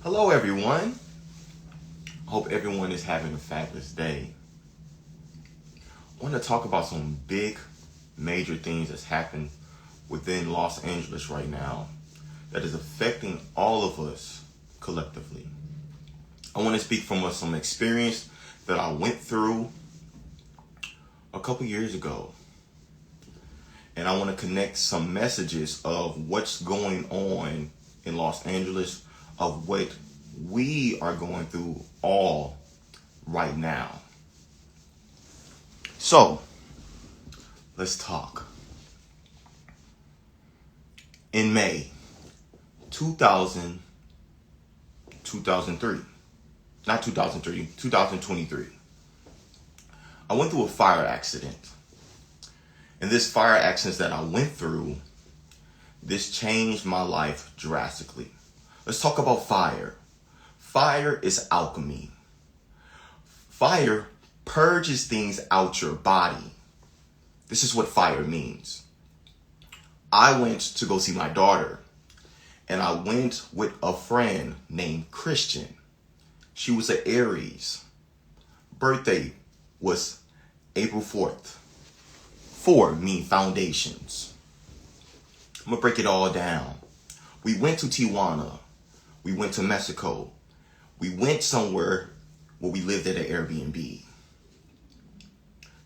Hello everyone. Hope everyone is having a fabulous day. I want to talk about some big major things that's happened within Los Angeles right now that is affecting all of us collectively. I want to speak from some experience that I went through a couple years ago. And I want to connect some messages of what's going on in Los Angeles, of what we are going through all right now. So, let's talk. In May 2023, I went through a fire accident. And this fire accident that I went through, this changed my life drastically. Let's talk about fire. Fire is alchemy. Fire purges things out your body. This is what fire means. I went to go see my daughter, and I went with a friend named Christian. She was an Aries. Birthday was April 4th. 4 mean foundations. I'm going to break it all down. We went to Tijuana. We went to Mexico. We went somewhere where we lived at an Airbnb.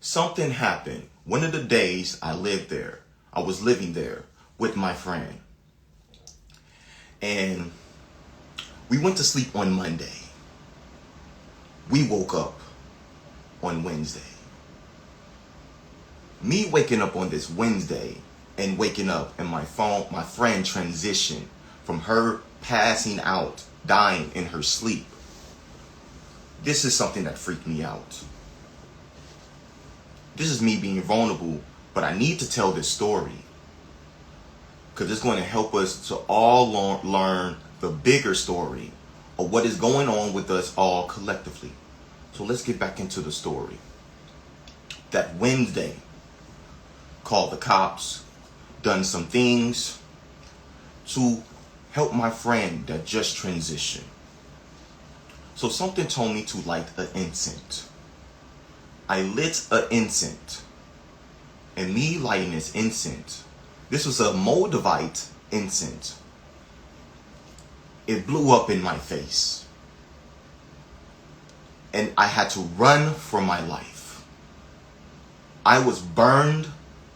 Something happened. One of the days I lived there, I was living there with my friend. And we went to sleep on Monday. We woke up on Wednesday. Me waking up on this Wednesday and waking up and my friend transitioned from her passing out, dying in her sleep. This is something that freaked me out. This is me being vulnerable, but I need to tell this story because it's going to help us to all learn the bigger story of what is going on with us all collectively. So let's get back into the story. That Wednesday, called the cops, done some things to help my friend that just transitioned. So something told me to light an incense. I lit an incense. And me lighting this incense, this was a Moldavite incense. It blew up in my face. And I had to run for my life. I was burned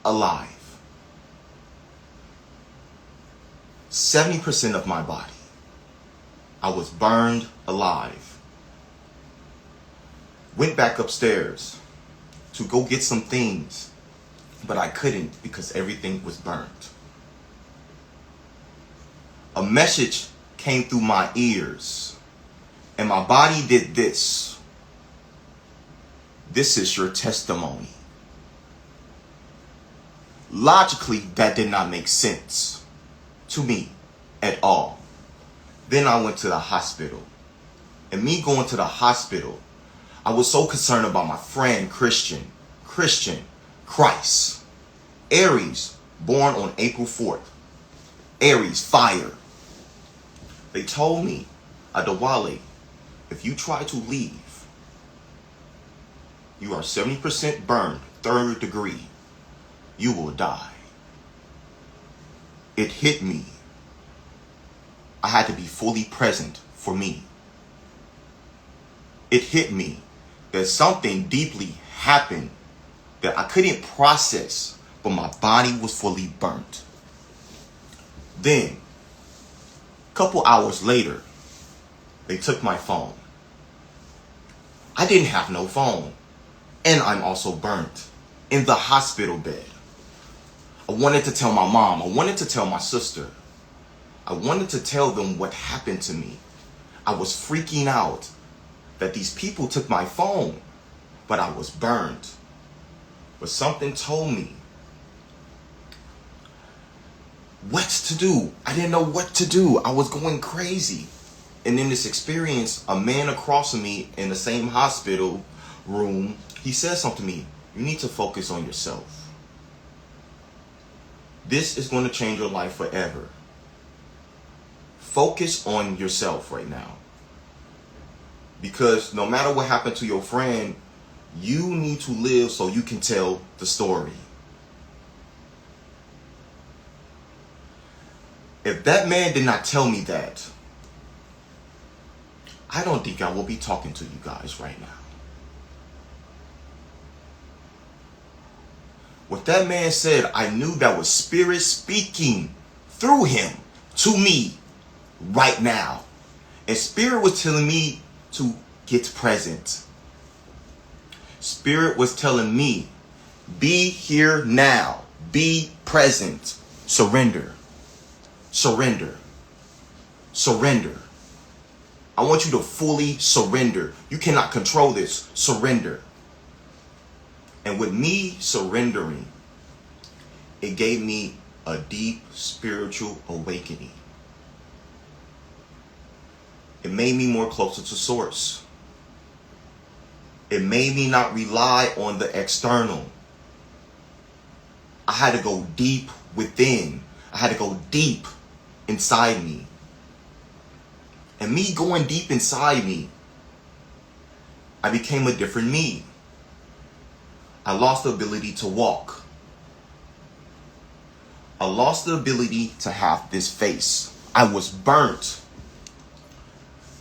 alive. 70% of my body. I was burned alive. Went back upstairs to go get some things, but I couldn't because everything was burnt. A message came through my ears, and my body did this. This is your testimony. Logically, that did not make sense to me at all. Then I went to the hospital. And me going to the hospital, I was so concerned about my friend Christian, Christ. Aries, born on April 4th. Aries, fire. They told me, Adewale, if you try to leave, you are 70% burned, 3rd degree. You will die. It hit me. I had to be fully present for me. It hit me that something deeply happened that I couldn't process, but my body was fully burnt. Then, a couple hours later, they took my phone. I didn't have no phone, and I'm also burnt in the hospital bed. I wanted to tell my mom. I wanted to tell my sister. I wanted to tell them what happened to me. I was freaking out that these people took my phone, but I was burned. But something told me what to do. I didn't know what to do. I was going crazy. And in this experience, a man across from me in the same hospital room, he said something to me. You need to focus on yourself. This is going to change your life forever. Focus on yourself right now. Because no matter what happened to your friend, you need to live so you can tell the story. If that man did not tell me that, I don't think I will be talking to you guys right now. What that man said, I knew that was Spirit speaking through him to me right now. And Spirit was telling me to get present. Spirit was telling me, be here now. Be present. Surrender. Surrender. Surrender. I want you to fully surrender. You cannot control this. Surrender. And with me surrendering, it gave me a deep spiritual awakening. It made me more closer to Source. It made me not rely on the external. I had to go deep within. I had to go deep inside me. And me going deep inside me, I became a different me. I lost the ability to walk. I lost the ability to have this face. I was burnt.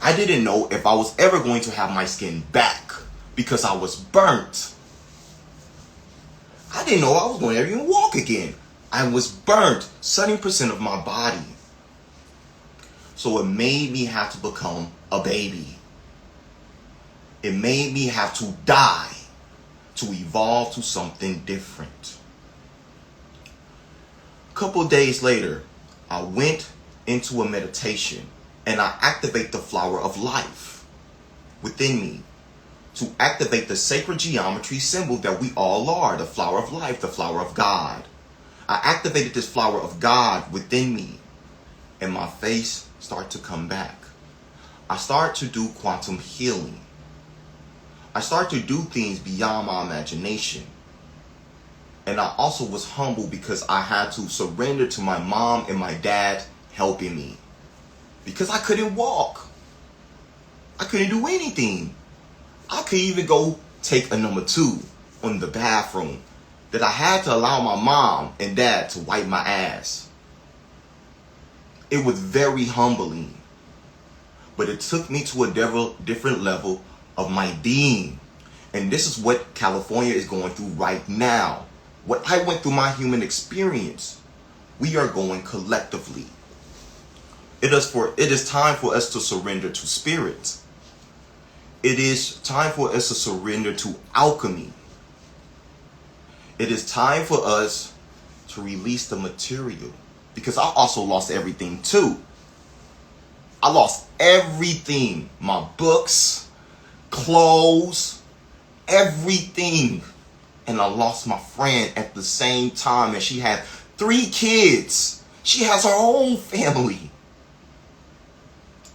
I didn't know if I was ever going to have my skin back because I was burnt. I didn't know I was going to ever even walk again. I was burnt 70% of my body. So it made me have to become a baby. It made me have to die to evolve to something different. A couple days later, I went into a meditation and I activate the flower of life within me to activate the sacred geometry symbol that we all are, the flower of life, the flower of God. I activated this flower of God within me and my face started to come back. I started to do quantum healing. I started to do things beyond my imagination. And I also was humble because I had to surrender to my mom and my dad helping me. Because I couldn't walk. I couldn't do anything. I couldn't even go take a number 2 on the bathroom. That I had to allow my mom and dad to wipe my ass. It was very humbling. But it took me to a different level of my being. And this is what California is going through right now. What I went through my human experience, we are going collectively. It is time for us to surrender to spirit. It is time for us to surrender to alchemy. It is time for us to release the material. Because I also lost everything too. I lost everything. My books, clothes, everything. And I lost my friend at the same time. And she had 3 kids. She has her own family.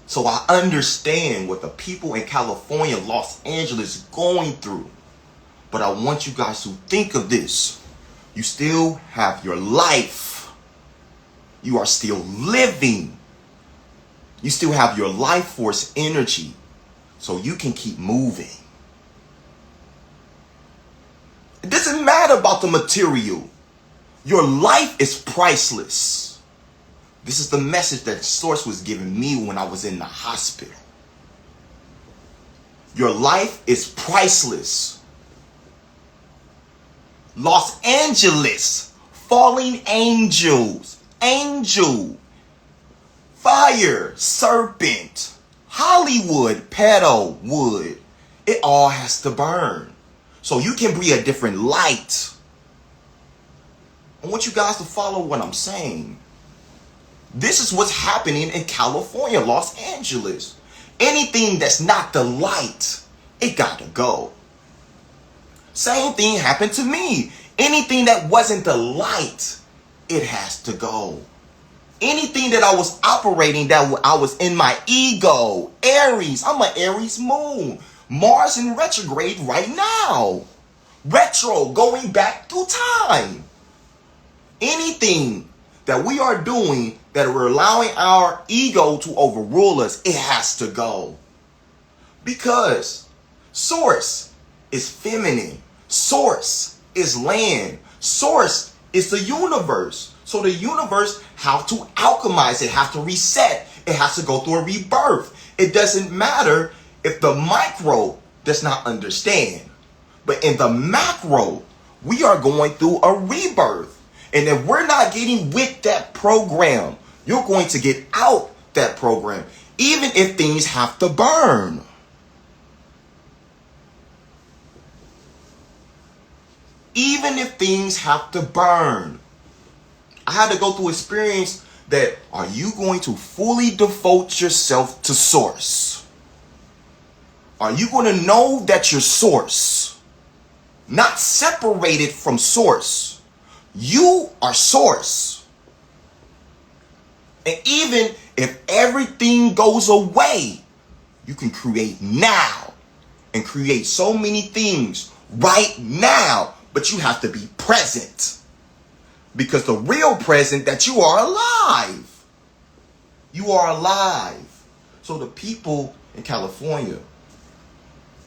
So I understand what the people in California, Los Angeles, is going through. But I want you guys to think of this. You still have your life. You are still living. You still have your life force energy. So you can keep moving. It doesn't matter about the material. Your life is priceless. This is the message that Source was giving me when I was in the hospital. Your life is priceless. Los Angeles, falling angels, angel, fire, serpent, Hollywood, pedo, wood. It all has to burn. So you can be a different light. I want you guys to follow what I'm saying. This is what's happening in California, Los Angeles. Anything that's not the light, it got to go. Same thing happened to me. Anything that wasn't the light, it has to go. Anything that I was operating, that I was in my ego, Aries, I'm an Aries moon. Mars in retrograde right now. Retro, going back through time. Anything that we are doing that we're allowing our ego to overrule us, it has to go. Because source is feminine. Source is land. Source is the universe. So the universe have to alchemize. It has to reset. It has to go through a rebirth. It doesn't matter if the micro does not understand. But in the macro, we are going through a rebirth. And if we're not getting with that program, you're going to get out that program, even if things have to burn. Even if things have to burn. I had to go through experience that, are you going to fully devote yourself to source? Are you going to know that you're source? Not separated from source. You are source. And even if everything goes away, you can create now and create so many things right now. But you have to be present. Because the real present that you are alive. You are alive. So the people in California,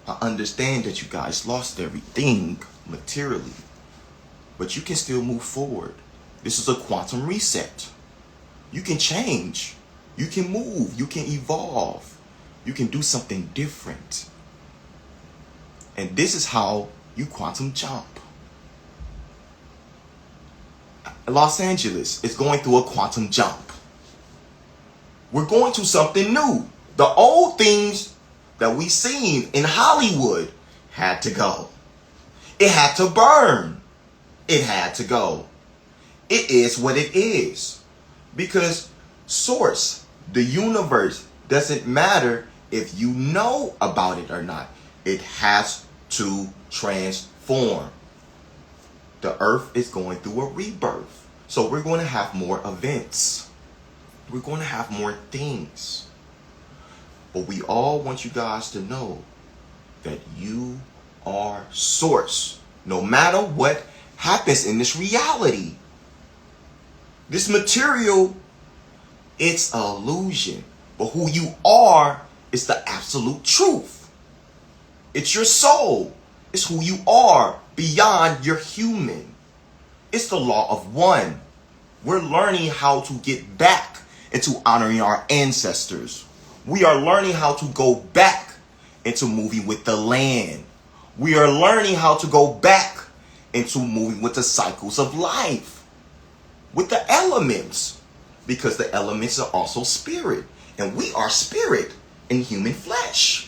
I understand that you guys lost everything materially. But you can still move forward. This is a quantum reset. You can change. You can move. You can evolve. You can do something different. And this is how you quantum jump. Los Angeles is going through a quantum jump. We're going to something new. The old things that we seen in Hollywood had to go. It had to burn. It had to go. It is what it is. Because source, the universe, doesn't matter if you know about it or not. It has to transform. The earth is going through a rebirth. So we're going to have more events. We're going to have more things. But we all want you guys to know that you are source. No matter what happens in this reality. This material, it's an illusion. But who you are is the absolute truth. It's your soul. It's who you are beyond your human. It's the law of one. We're learning how to get back into honoring our ancestors. We are learning how to go back into moving with the land. We are learning how to go back into moving with the cycles of life. With the elements. Because the elements are also spirit. And we are spirit in human flesh.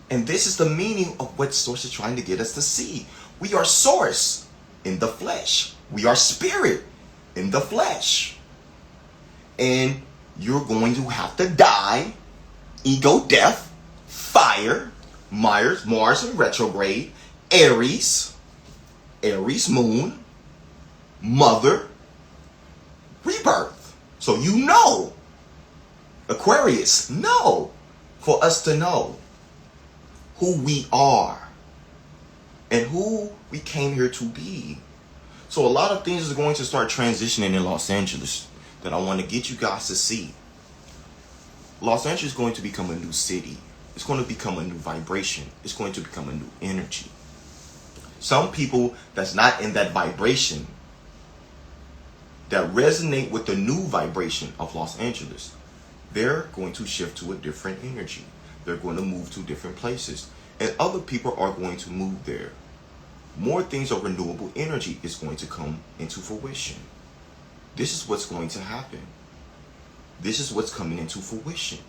And this is the meaning of what Source is trying to get us to see. We are source in the flesh. We are spirit in the flesh. And you're going to have to die. Ego death. Fire. Mars in retrograde. Aries moon. Mother. Rebirth. So you know. Aquarius, know. For us to know who we are and who we came here to be. So a lot of things are going to start transitioning in Los Angeles that I want to get you guys to see. Los Angeles is going to become a new city. It's going to become a new vibration. It's going to become a new energy. Some people that's not in that vibration, that resonate with the new vibration of Los Angeles, they're going to shift to a different energy. They're going to move to different places. And other people are going to move there. More things of renewable energy is going to come into fruition. This is what's going to happen. This is what's coming into fruition.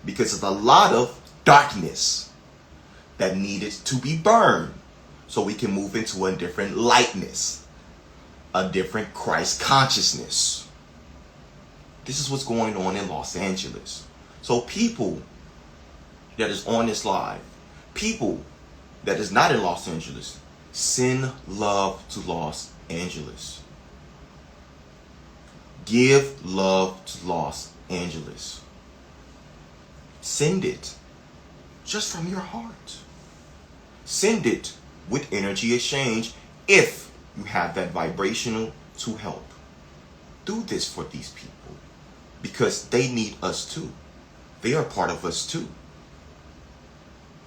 Because there's a lot of darkness that needed to be burned so we can move into a different lightness, a different Christ consciousness. This is what's going on in Los Angeles. So people that is on this live, people that is not in Los Angeles, send love to Los Angeles. Give love to Los Angeles. Send it just from your heart. Send it with energy exchange if you have that vibrational to help. do this for these people because they need us too. They are part of us too.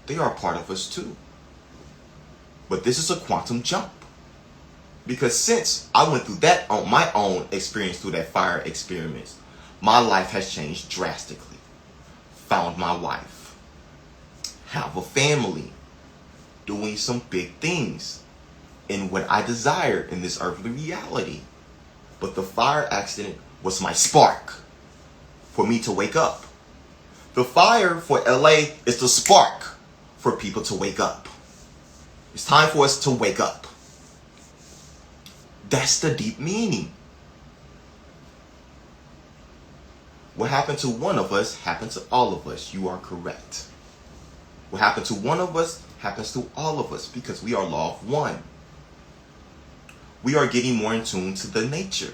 They are part of us too. But this is a quantum jump. Because since I went through that on my own experience through that fire experiment, my life has changed drastically. Found my wife. Have a family. Doing some big things in what I desire in this earthly reality. But the fire accident was my spark for me to wake up. The fire for LA is the spark for people to wake up. It's time for us to wake up. That's the deep meaning. What happened to one of us happened to all of us. You are correct. What happened to one of us happens to all of us because we are law of one. We are getting more in tune to the nature.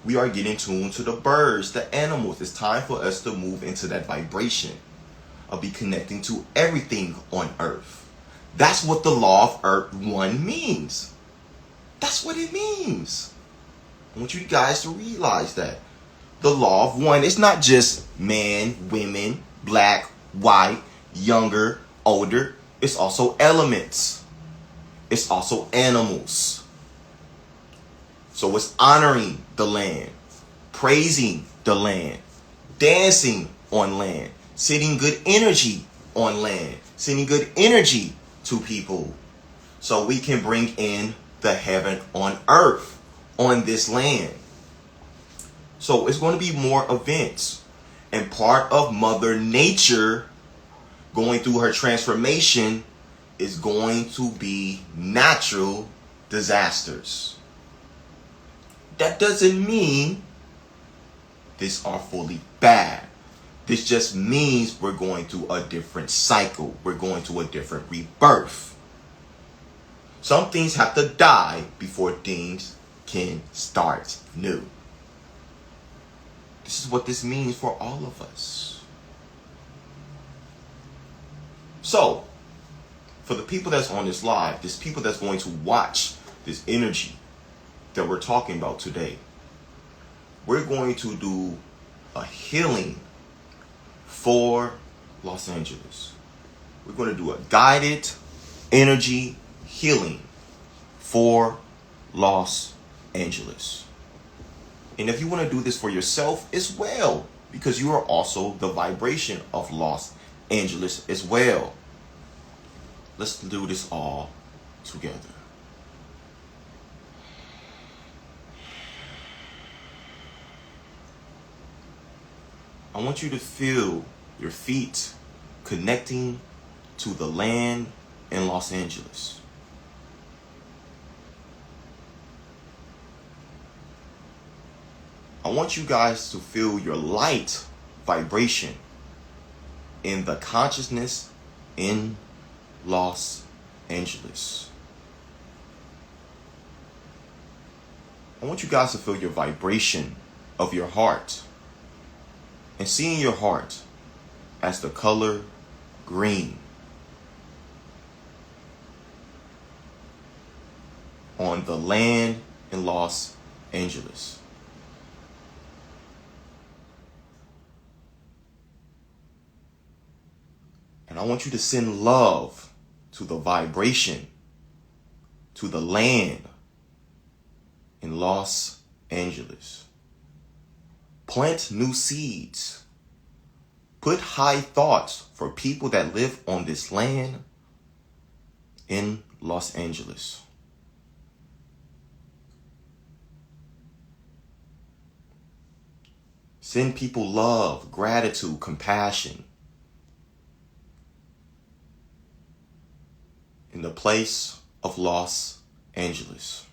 We are getting tuned to the birds, the animals. It's time for us to move into that vibration of be connecting to everything on earth. That's what the law of earth one means. That's what it means. I want you guys to realize that. The law of one, it's not just man, women, black, white, younger, older. It's also elements. It's also animals. So it's honoring the land, praising the land, dancing on land, sending good energy on land, sending good energy to people so we can bring in the heaven on earth, on this land. So it's going to be more events. And part of Mother Nature going through her transformation is going to be natural disasters. That doesn't mean these are fully bad. This just means we're going through a different cycle. We're going to a different rebirth. Some things have to die before things can start new. This is what this means for all of us. So, for the people that's on this live, there's people that's going to watch this energy that we're talking about today. We're going to do a healing for Los Angeles. We're going to do a guided energy healing for Los Angeles. And if you want to do this for yourself as well, because you are also the vibration of Los Angeles as well. Let's do this all together. I want you to feel your feet connecting to the land in Los Angeles. I want you guys to feel your light vibration in the consciousness in Los Angeles. I want you guys to feel your vibration of your heart and seeing your heart as the color green on the land in Los Angeles. And I want you to send love to the vibration, to the land in Los Angeles. Plant new seeds. Put high thoughts for people that live on this land in Los Angeles. Send people love, gratitude, compassion. In the place of Los Angeles.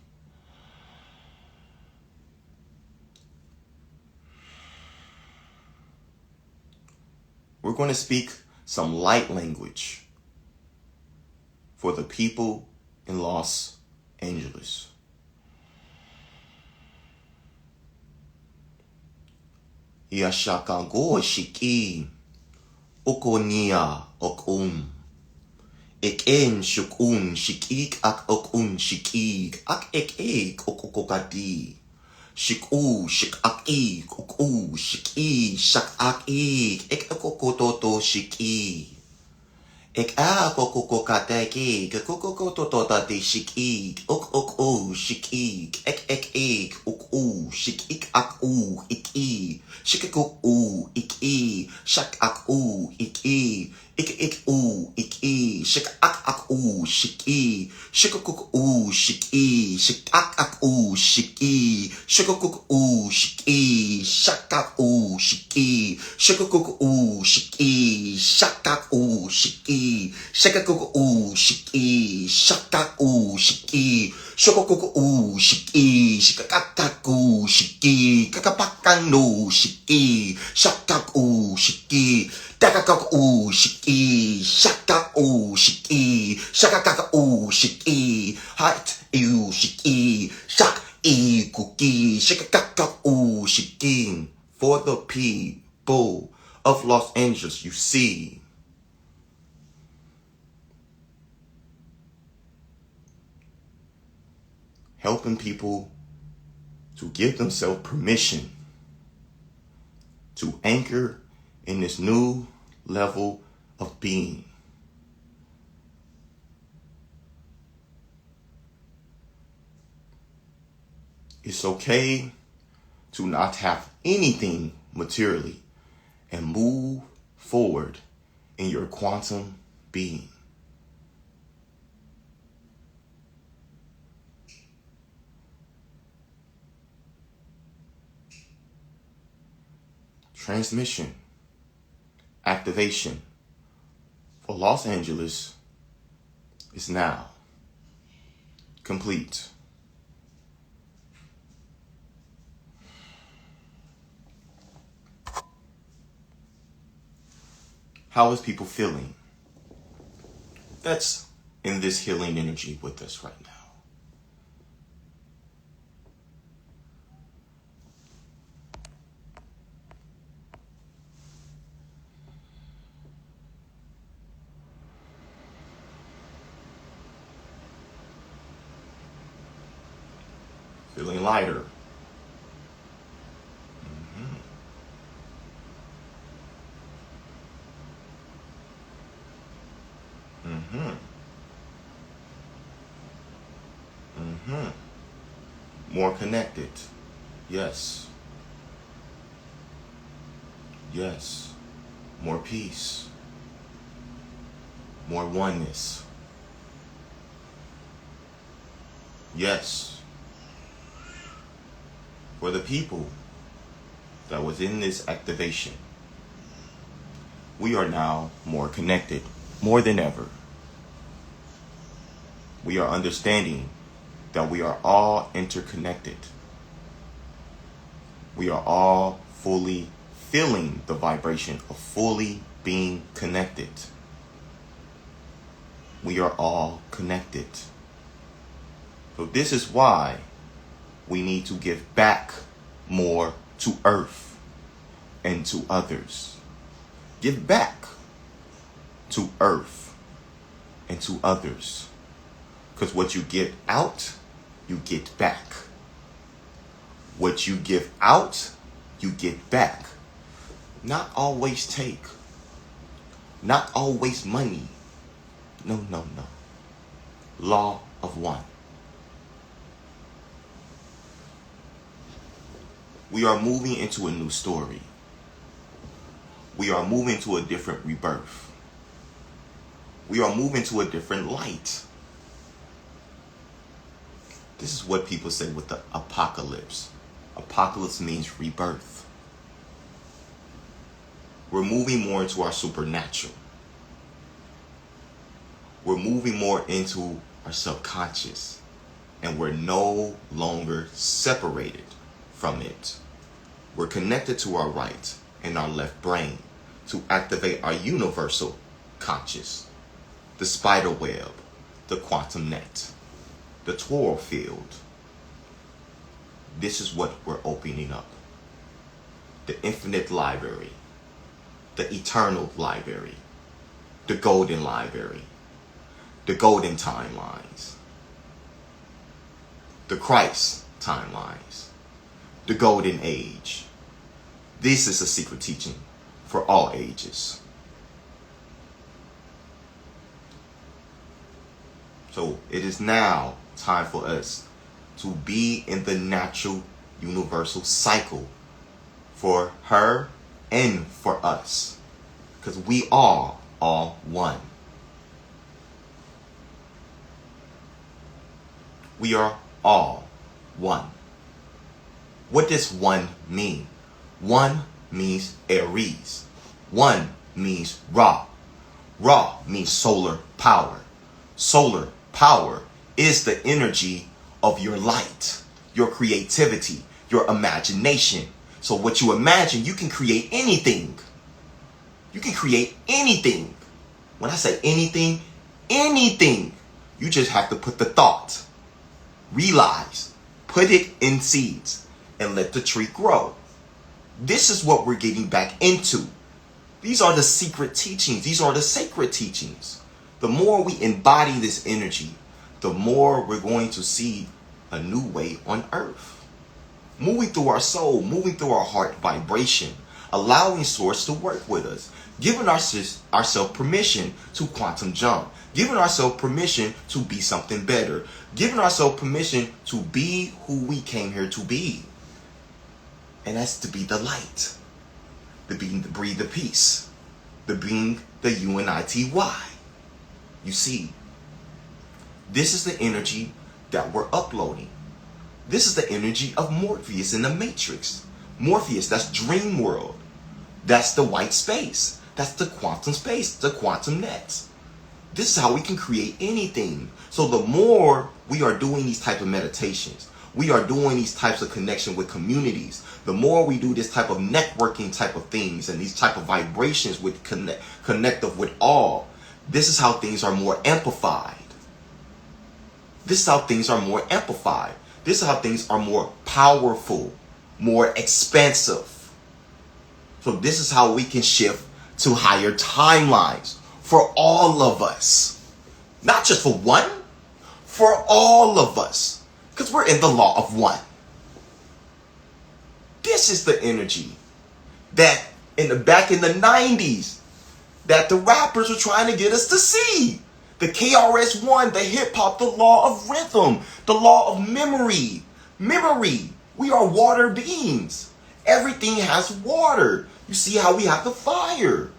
We're going to speak some light language for the people in Los Angeles. Yashakago shiki okonia okum. Ik en shukun shikik ak okun shikik ak ek okokokadi. Shik ak ik, shik shak ak ik, ek kokototo shik. Ik kokokateki, kokokototati shik, shik, ek, shik ak ik, shik shak ak ik, shik ak shik, shik shik ak shik, shik shak ak shik, shik shak ak shik. Shakakuku shiki, shakaku shiki, shokoku shiki, shikakaku shiki, kakapakano shiki, shakaku shiki, takakaku shiki, shakaku shiki, shakakaku shiki, hot you shiki, shak e cookie, shikakaku shiki. For the people of Los Angeles, you see. Helping people to give themselves permission to anchor in this new level of being. It's okay to not have anything materially and move forward in your quantum being. Transmission, activation for Los Angeles is now complete. How is people feeling? That's in this healing energy with us right now. Feeling lighter. More connected. Yes. Yes. More peace. More oneness. Yes. For the people that was in this activation, we are now more connected, more than ever. We are understanding that we are all interconnected. We are all fully feeling the vibration of fully being connected. We are all connected. So this is why we need to give back more to Earth and to others. Give back to Earth and to others. Because what you give out, you get back. What you give out, you get back. Not always take. Not always money. No. Law of one. We are moving into a new story. We are moving to a different rebirth. We are moving to a different light. This is what people say with the apocalypse. Apocalypse means rebirth. We're moving more into our supernatural. We're moving more into our subconscious. And we're no longer separated from it. We're connected to our right and our left brain to activate our universal conscious, the spider web, the quantum net, the Toro field. This is what we're opening up. The infinite library, the eternal library, the golden library, the golden timelines, the Christ timelines, the golden age. This is a secret teaching for all ages. So it is now time for us to be in the natural universal cycle for her and for us, because we are all one. We are all one. What does one mean? One means Aries. One means Ra. Ra means solar power. Solar power is the energy of your light, your creativity, your imagination. So what you imagine, you can create anything. You can create anything. When I say anything, anything. You just have to put the thought, realize, put it in seeds, and let the tree grow. This is what we're getting back into. These are the secret teachings. These are the sacred teachings. The more we embody this energy, the more we're going to see a new way on earth. Moving through our soul, moving through our heart vibration, allowing source to work with us, giving ourselves permission to quantum jump, giving ourselves permission to be something better, giving ourselves permission to be who we came here to be. And that's to be the light, to breathe the peace, to bring the UNITY. You see, this is the energy that we're uploading. This is the energy of Morpheus in the Matrix. Morpheus, that's dream world. That's the white space. That's the quantum space, the quantum net. This is how we can create anything. So the more we are doing these type of meditations, we are doing these types of connection with communities, the more we do this type of networking type of things and these type of vibrations with connective with all, this is how things are more amplified. This is how things are more amplified. This is how things are more powerful, more expansive. So this is how we can shift to higher timelines for all of us. Not just for one, for all of us. Because we're in the law of one. This is the energy that back in the 90s that the rappers were trying to get us to see. The KRS-One, the hip hop, the law of rhythm, the law of memory. Memory. We are water beings. Everything has water. You see how we have the fire.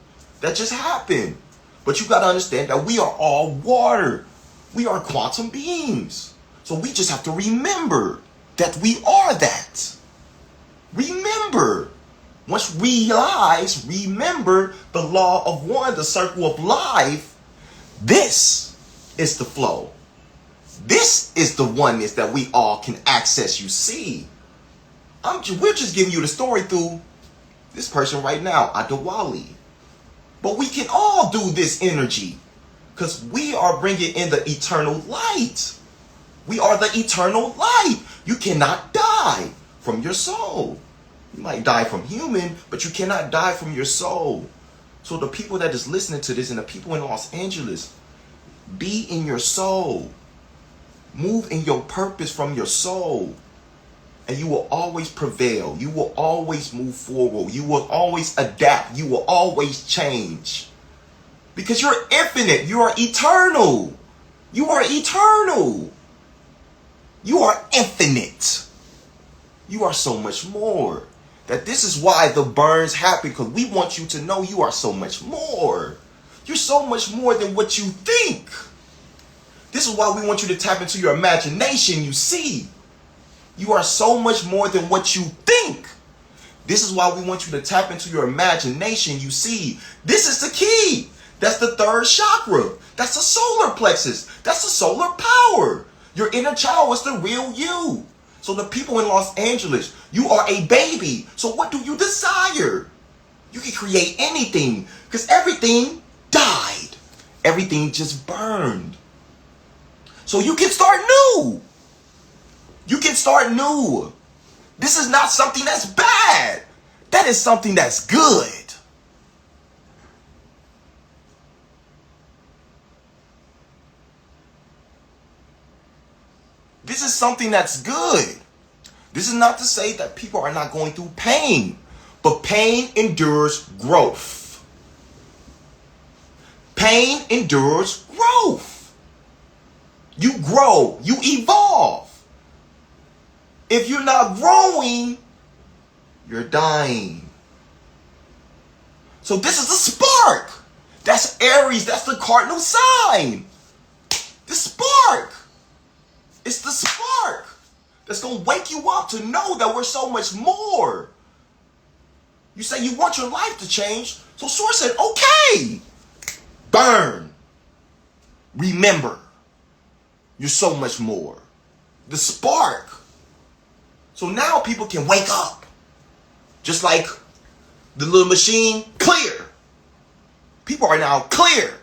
That just happened. But you got to understand that we are all water. We are quantum beings. So we just have to remember that we are that. Remember. Once realize, remember the law of one, the circle of life. This is the flow. This is the oneness that we all can access. You see, we're just giving you the story through this person right now, Adewale. But we can all do this energy because we are bringing in the eternal light. We are the eternal light. You cannot die from your soul. You might die from human, but you cannot die from your soul. So the people that is listening to this and the people in Los Angeles, be in your soul. Move in your purpose from your soul. And you will always prevail. You will always move forward. You will always adapt. You will always change. Because you're infinite. You are eternal. You are eternal. You are infinite. You are so much more. That this is why the burns happen, because we want you to know you are so much more. You're so much more than what you think. This is why we want you to tap into your imagination. You see, you are so much more than what you think. This is why we want you to tap into your imagination. You see, this is the key. That's the third chakra. That's the solar plexus. That's the solar power. Your inner child is the real you. So the people in Los Angeles, you are a baby. So what do you desire? You can create anything because everything died. Everything just burned. So you can start new. You can start new. This is not something that's bad. That is something that's good. This is something that's good. This is not to say that people are not going through pain, but pain endures growth. Pain endures growth. You grow, you evolve. If you're not growing, you're dying. So this is the spark. That's Aries, that's the cardinal sign. The spark. It's the spark that's going to wake you up to know that we're so much more. You say you want your life to change. So Source said, okay, burn. Remember, you're so much more. The spark. So now people can wake up. Just like the little machine, clear. People are now clear.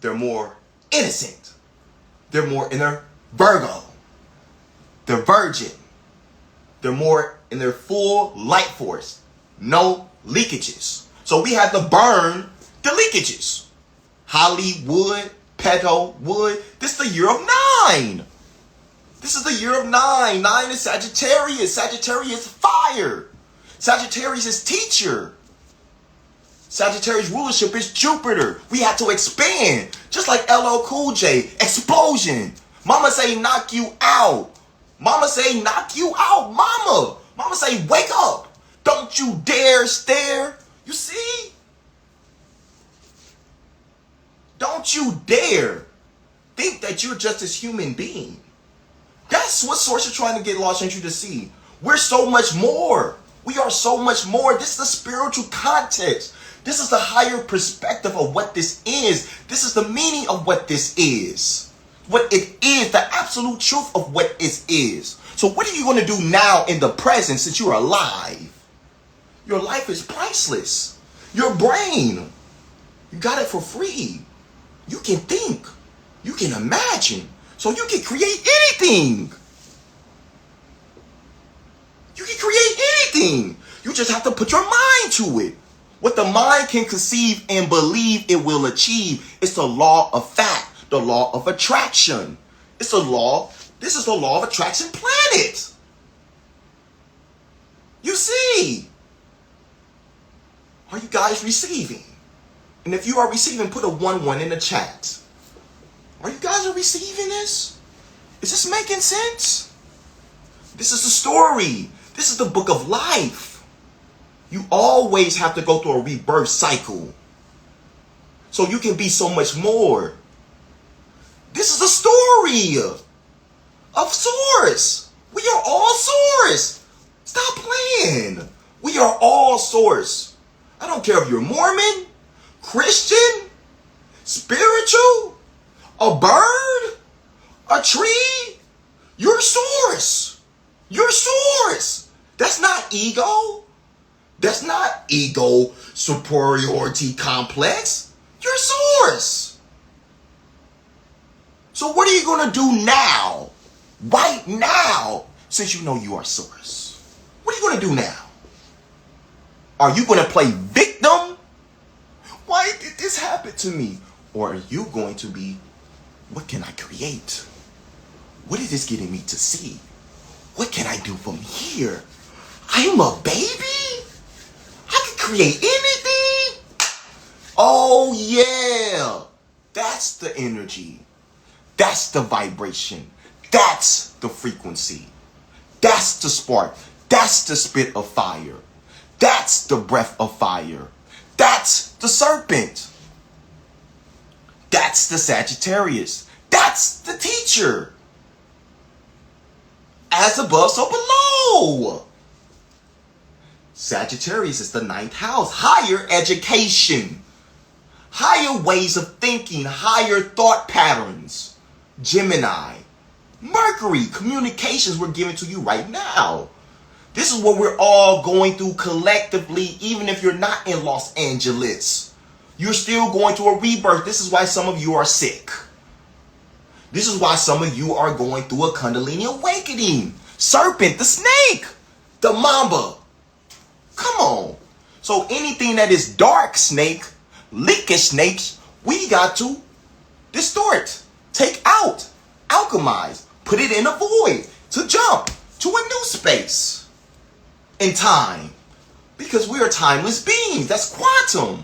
They're more innocent. They're more in their Virgo. They're virgin. They're more in their full light force. No leakages. So we had to burn the leakages. Hollywood, pedo, wood. This is the year of 9. This is the year of 9. 9 is Sagittarius. Sagittarius is fire. Sagittarius is teacher. Sagittarius rulership is Jupiter. We had to expand. Just like LL Cool J. Explosion. Mama say knock you out. Mama say knock you out. Mama. Mama say wake up. Don't you dare stare. You see? Don't you dare think that you're just this human being. That's what Source is trying to get Los Angeles to see. We're so much more. We are so much more. This is the spiritual context. This is the higher perspective of what this is. This is the meaning of what this is. What it is, the absolute truth of what it is. So what are you going to do now in the present since you're alive? Your life is priceless. Your brain, you got it for free. You can think. You can imagine. So you can create anything. You can create anything. You just have to put your mind to it. What the mind can conceive and believe it will achieve. It's the law of fact, the law of attraction. It's a law. This is the law of attraction planet. You see. Are you guys receiving? And if you are receiving, put a 1-1 in the chat. Are you guys receiving this? Is this making sense? This is the story. This is the book of life. You always have to go through a rebirth cycle. So you can be so much more. This is the story of Source. We are all Source. Stop playing. We are all Source. I don't care if you're Mormon, Christian, spiritual, a bird, a tree. You're Source. You're Source. That's not ego. That's not ego superiority complex. You're Source. So what are you going to do now? Right now, since you know you are Source. What are you going to do now? Are you going to play victim? Why did this happen to me? Or are you going to be, what can I create? What is this getting me to see? What can I do from here? I'm a baby? I can create anything? Oh yeah. That's the energy. That's the vibration. That's the frequency. That's the spark. That's the spit of fire. That's the breath of fire. That's the serpent. That's the Sagittarius. That's the teacher. As above, so below. Sagittarius is the 9th house. Higher education. Higher ways of thinking. Higher thought patterns. Gemini. Mercury. Communications we're giving to you right now. This is what we're all going through collectively, even if you're not in Los Angeles. You're still going through a rebirth. This is why some of you are sick. This is why some of you are going through a Kundalini awakening. Serpent, the snake, the mamba. Come on. So anything that is dark snake, leakish snakes, we got to distort, take out, alchemize, put it in a void to jump. to a new space in time. Because we are timeless beings. That's quantum.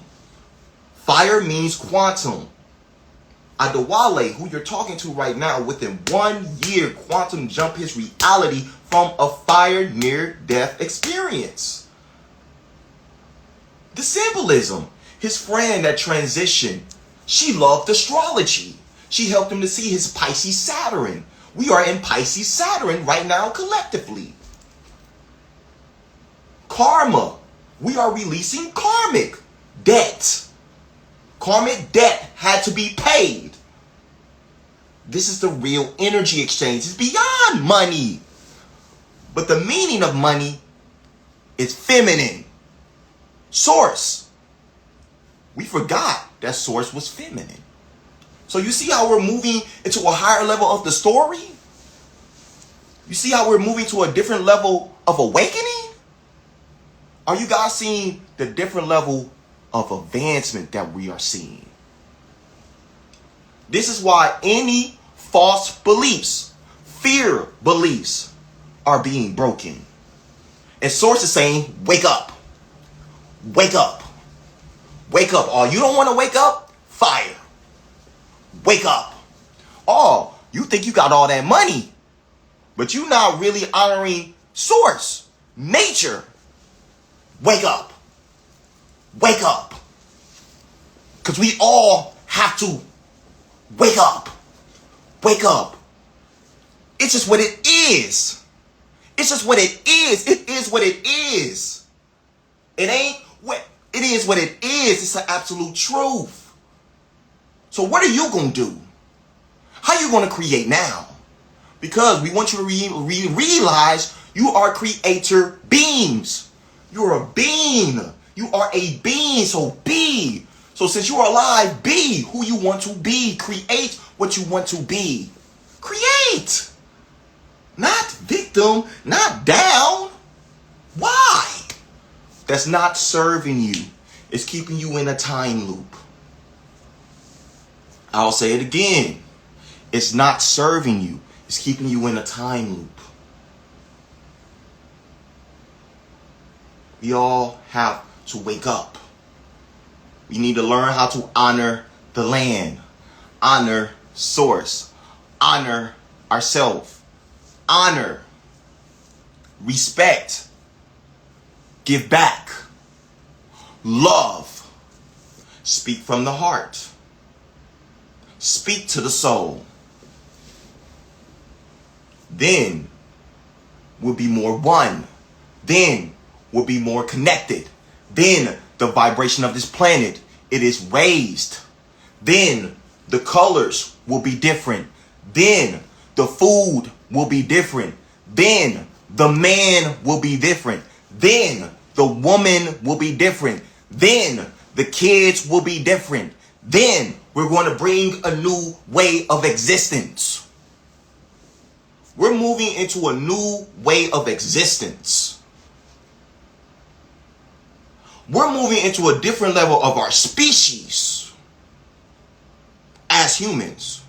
Fire means quantum. Adewale, who you're talking to right now, within 1 year, quantum jump his reality from a fire near-death experience. The symbolism. His friend that transitioned, she loved astrology. She helped him to see his Pisces Saturn. We are in Pisces Saturn right now collectively. Karma. We are releasing karmic debt. Karmic debt had to be paid. This is the real energy exchange. It's beyond money. But the meaning of money is feminine. Source. We forgot that source was feminine. So you see how we're moving into a higher level of the story? You see how we're moving to a different level of awakening? Are you guys seeing the different level of advancement that we are seeing? This is why any false beliefs, fear beliefs, are being broken. And Source is saying, wake up. Wake up. Wake up. Oh, you don't want to wake up? Fire. Wake up. Oh, you think you got all that money, but you're not really honoring Source, nature. Wake up. Wake up. Because we all have to wake up. Wake up. It's just what it is. It's just what it is. It is what it is. It ain't what it is what it is. It's the absolute truth. So what are you going to do? How are you going to create now? Because we want you to realize you are creator beings. You're a being. You are a being. So be. So since you are alive, be who you want to be. Create what you want to be. Create. Not victim. Not down. Why? That's not serving you. It's keeping you in a time loop. I'll say it again. It's not serving you. It's keeping you in a time loop. We all have to wake up. We need to learn how to honor the land, honor Source, honor ourselves, honor, respect, give back, love, speak from the heart, speak to the soul. Then we'll be more one. Then we'll be more connected. Then the vibration of this planet, it is raised. Then the colors will be different. Then the food will be different. Then the man will be different. Then the woman will be different. Then the kids will be different. Then we're going to bring a new way of existence. We're moving into a new way of existence. We're moving into a different level of our species as humans.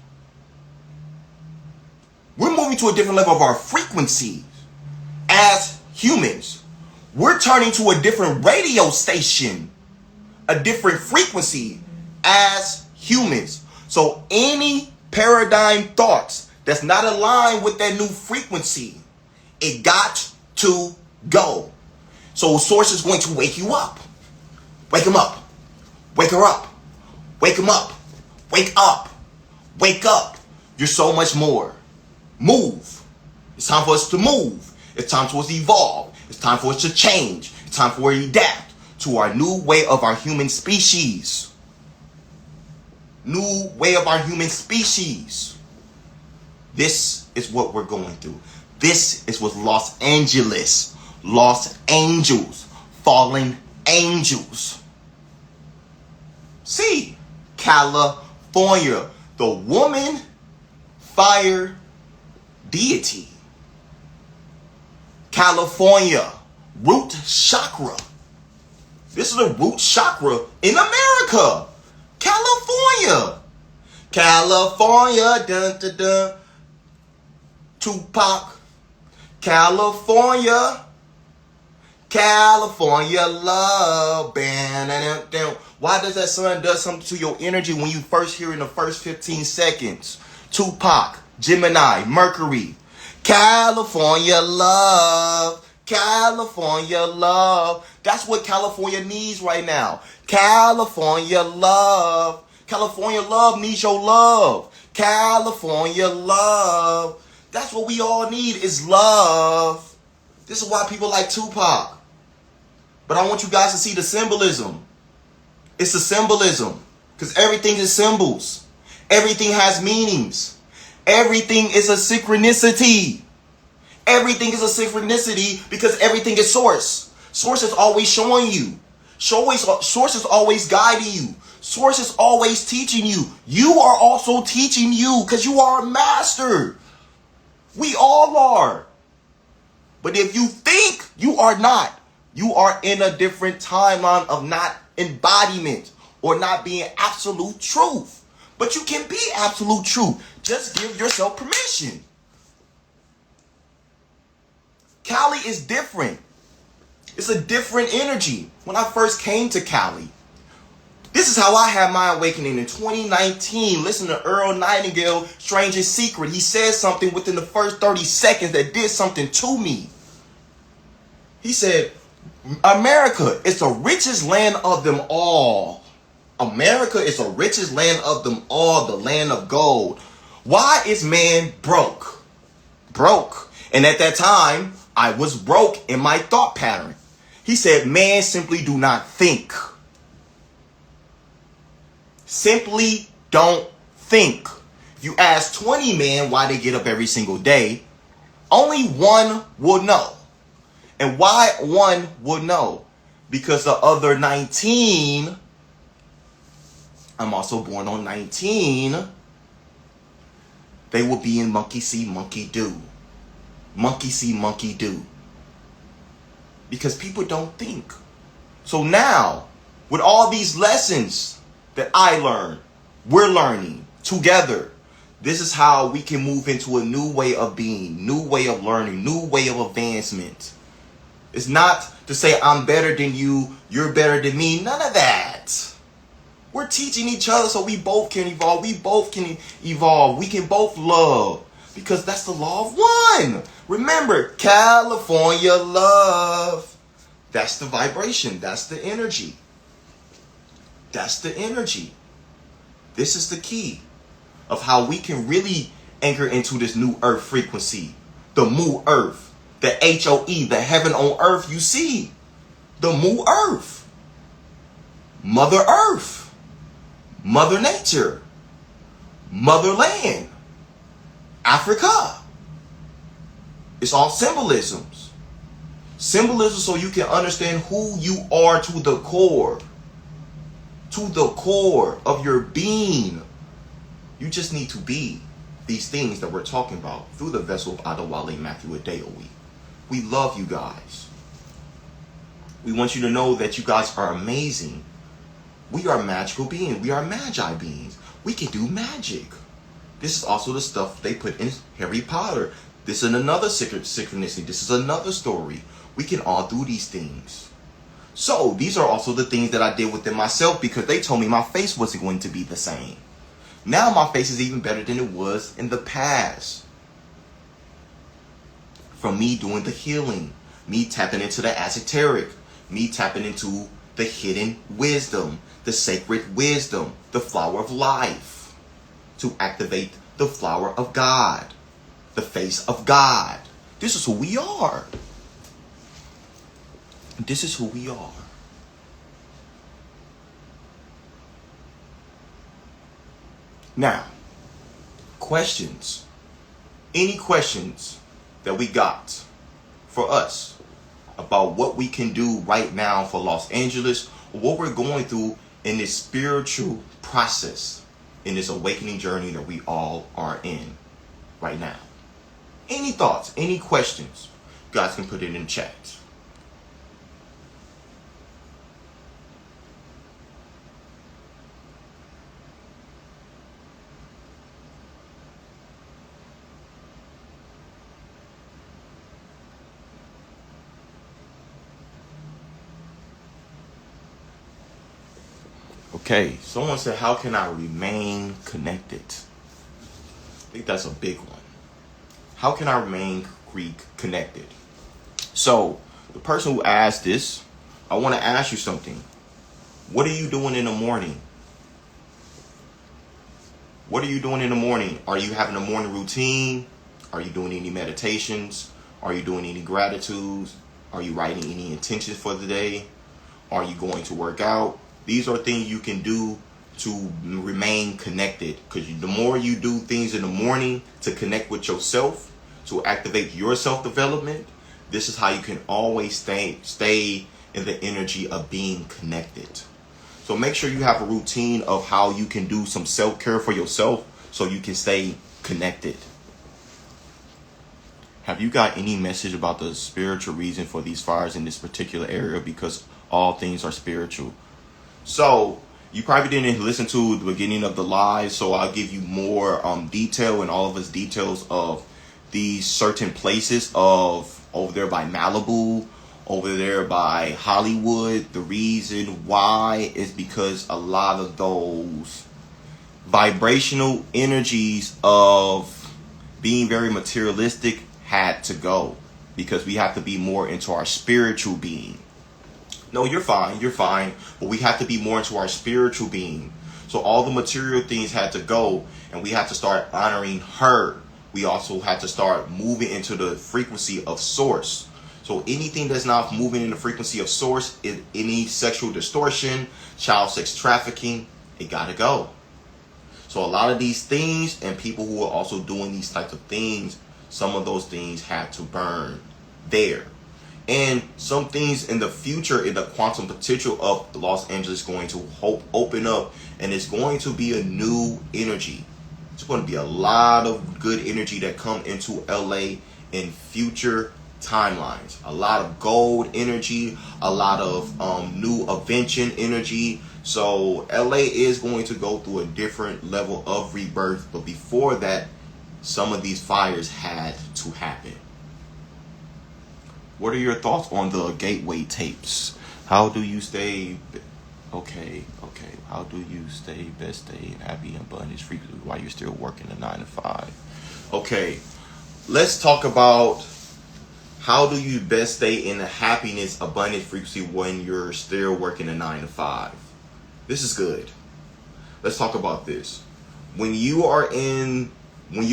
We're moving to a different level of our frequency as humans. We're turning to a different radio station, a different frequency as humans. So any paradigm thoughts that's not aligned with that new frequency, it got to go. So Source is going to wake you up. Wake him up. Wake her up. Wake him up. Wake up. Wake up. You're so much more. Move. It's time for us to move. It's time for us to evolve. It's time for us to change. It's time for us to adapt to our new way of our human species. New way of our human species. This is what we're going through. This is what Los Angeles, Los Angels, fallen angels. See, California, the woman fire deity. California, root chakra. This is the root chakra in America. California. California, dun dun dun. Tupac. California. California love. Why does that song do something to your energy when you first hear in the first 15 seconds? Tupac, Gemini, Mercury. California love. California love. That's what California needs right now. California love. California love needs your love. California love. That's what we all need is love. This is why people like Tupac. But I want you guys to see the symbolism. It's a symbolism. Because everything is symbols. Everything has meanings. Everything is a synchronicity. Everything is a synchronicity because everything is source. Source is always showing you. Source is always guiding you. Source is always teaching you. You are also teaching you because you are a master. We all are. But if you think you are not, you are in a different timeline of not embodiment or not being absolute truth. But you can be absolute truth. Just give yourself permission. Cali is different. It's a different energy. When I first came to Cali, this is how I had my awakening in 2019. Listen to Earl Nightingale, Strangest Secret. He said something within the first 30 seconds that did something to me. He said, America is the richest land of them all. America is the richest land of them all, the land of gold. Why is man broke? Broke. And at that time, I was broke in my thought pattern. He said, man simply do not think. Simply don't think. If you ask 20 men why they get up every single day, only one will know. And why one will know? Because the other 19, I'm also born on 19, they will be in monkey see, monkey do. Monkey see, monkey do. Because people don't think. So now, with all these lessons that I learned, we're learning together. This is how we can move into a new way of being, new way of learning, new way of advancement. It's not to say I'm better than you, you're better than me. None of that. We're teaching each other so we both can evolve. We both can evolve. We can both love. Because that's the law of one. Remember, California love. That's the vibration. That's the energy. That's the energy. This is the key of how we can really anchor into this new earth frequency. The Mu Earth. The HOE, the heaven on earth you see. The Mu Earth. Mother Earth. Mother Nature. Motherland. Africa. It's all symbolisms. Symbolism so you can understand who you are to the core. To the core of your being. You just need to be these things that we're talking about through the vessel of Adewale Matthew Adewale. We love you guys. We want you to know that you guys are amazing. We are magical beings. We are magi beings. We can do magic. This is also the stuff they put in Harry Potter. This is another synchronicity. This is another story. We can all do these things. So these are also the things that I did within myself because they told me my face wasn't going to be the same. Now my face is even better than it was in the past. From me doing the healing, me tapping into the esoteric, me tapping into the hidden wisdom, the sacred wisdom, the flower of life, to activate the flower of God, the face of God. This is who we are. This is who we are. Now, questions. Any questions that we got for us about what we can do right now for Los Angeles, or what we're going through in this spiritual process, in this awakening journey that we all are in right now? Any thoughts, any questions, you guys can put it in chat. Okay, someone said, how can I remain connected? I think that's a big one. How can I remain connected? So, the person who asked this, I want to ask you something. What are you doing in the morning? What are you doing in the morning? Are you having a morning routine? Are you doing any meditations? Are you doing any gratitudes? Are you writing any intentions for the day? Are you going to work out? These are things you can do to remain connected, because the more you do things in the morning to connect with yourself, to activate your self-development, this is how you can always stay in the energy of being connected. So make sure you have a routine of how you can do some self-care for yourself so you can stay connected. Have you got any message about the spiritual reason for these fires in this particular area? Because all things are spiritual. So you probably didn't listen to the beginning of the live, so I'll give you more detail and all of us details of these certain places of over there by Malibu, over there by Hollywood. The reason why is because a lot of those vibrational energies of being very materialistic had to go, because we have to be more into our spiritual being. No, you're fine, but we have to be more into our spiritual being. So all the material things had to go, and we have to start honoring her. We also have to start moving into the frequency of source. So anything that's not moving in the frequency of source, any sexual distortion, child sex trafficking, it gotta go. So a lot of these things, and people who are also doing these types of things, some of those things had to burn there. And some things in the future, in the quantum potential of Los Angeles, going to open up, and it's going to be a new energy. It's going to be a lot of good energy that come into LA in future timelines. A lot of gold energy, a lot of new invention energy. So LA is going to go through a different level of rebirth, but before that, some of these fires had to happen. What are your thoughts on the gateway tapes? How do you stay okay? How do you stay in happy and abundance frequency while you're still working a 9 to 5? Okay, let's talk about how do you best stay in the happiness, abundance frequency when you're still working a 9 to 5. This is good. Let's talk about this. When you're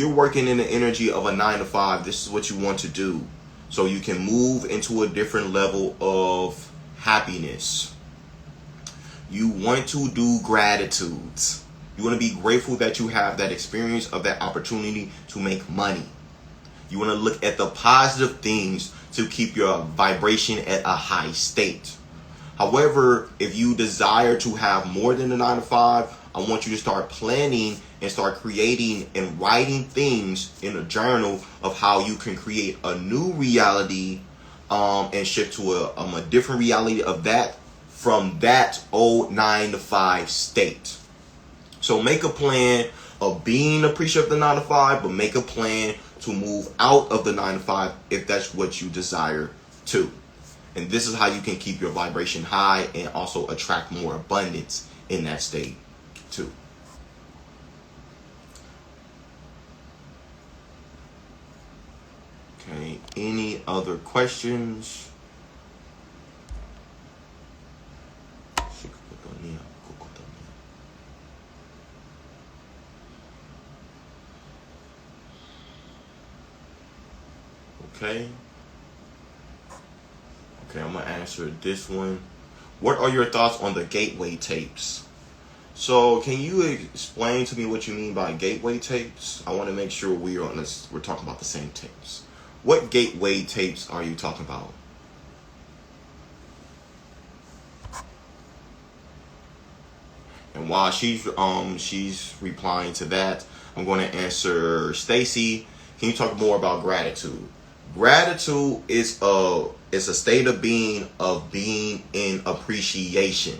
working in the energy of a 9 to 5, this is what you want to do, so you can move into a different level of happiness. You want to do gratitudes. You want to be grateful that you have that experience of that opportunity to make money. You want to look at the positive things to keep your vibration at a high state. However, if you desire to have more than a 9 to 5, I want you to start planning and start creating and writing things in a journal of how you can create a new reality and shift to a different reality of that from that old 9 to 5 state. So make a plan of being appreciative of the 9 to 5, but make a plan to move out of the 9 to 5 if that's what you desire to. And this is how you can keep your vibration high and also attract more abundance in that state too. Okay, any other questions? Okay, I'm gonna answer this one. What are your thoughts on the gateway tapes? So can you explain to me what you mean by gateway tapes? I want to make sure we're talking about the same tapes. What gateway tapes are you talking about? And while she's replying to that, I'm going to answer Stacy. Can you talk more about gratitude? Gratitude is a state of being in appreciation.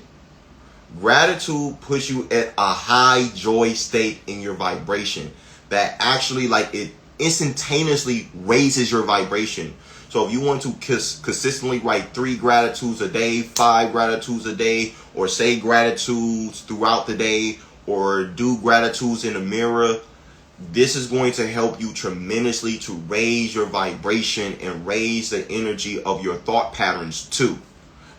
Gratitude puts you at a high joy state in your vibration that actually it instantaneously raises your vibration. So if you want to consistently write 3 gratitudes a day, 5 gratitudes a day, or say gratitudes throughout the day, or do gratitudes in the mirror, this is going to help you tremendously to raise your vibration and raise the energy of your thought patterns too.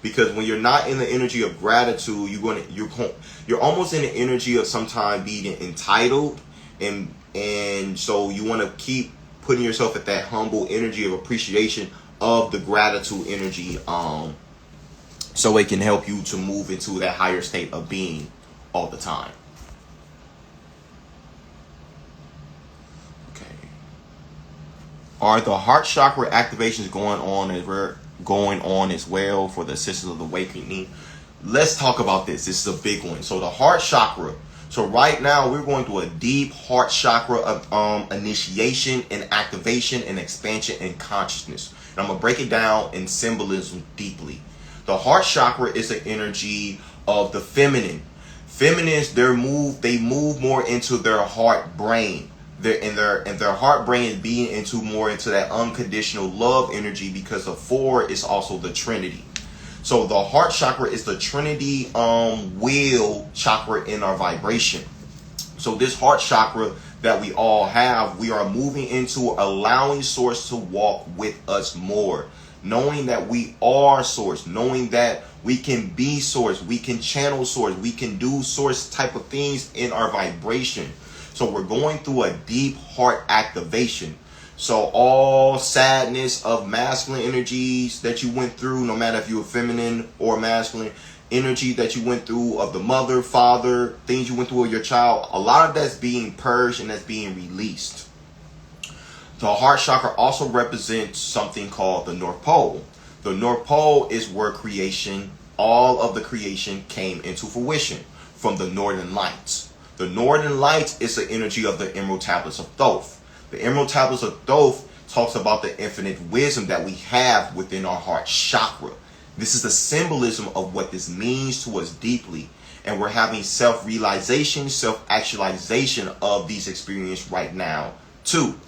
Because when you're not in the energy of gratitude, you're almost in the energy of sometimes being entitled, and so you want to keep putting yourself at that humble energy of appreciation of the gratitude energy, so it can help you to move into that higher state of being all the time. Okay. Are the heart chakra activations going on as well for the assistance of the awakening? Let's talk about this. This is a big one. So the heart chakra. So right now we're going through a deep heart chakra of initiation and activation and expansion and consciousness. And I'm gonna break it down in symbolism deeply. The heart chakra is the energy of the feminine. Feminines, they move more into their heart brain. Their heart brain is being more into that unconditional love energy, because the 4 is also the Trinity. So the heart chakra is the Trinity wheel chakra in our vibration. So this heart chakra that we all have, we are moving into allowing Source to walk with us more. Knowing that we are Source, knowing that we can be Source, we can channel Source, we can do Source type of things in our vibration. So we're going through a deep heart activation. So all sadness of masculine energies that you went through, no matter if you were feminine or masculine, energy that you went through of the mother, father, things you went through with your child, a lot of that's being purged and that's being released. The heart chakra also represents something called the North Pole. The North Pole is where creation, all of the creation came into fruition from the Northern Lights. The Northern Lights is the energy of the Emerald Tablets of Thoth. The Emerald Tablets of Thoth talks about the infinite wisdom that we have within our heart chakra. This is the symbolism of what this means to us deeply. And we're having self-realization, self-actualization of these experiences right now too.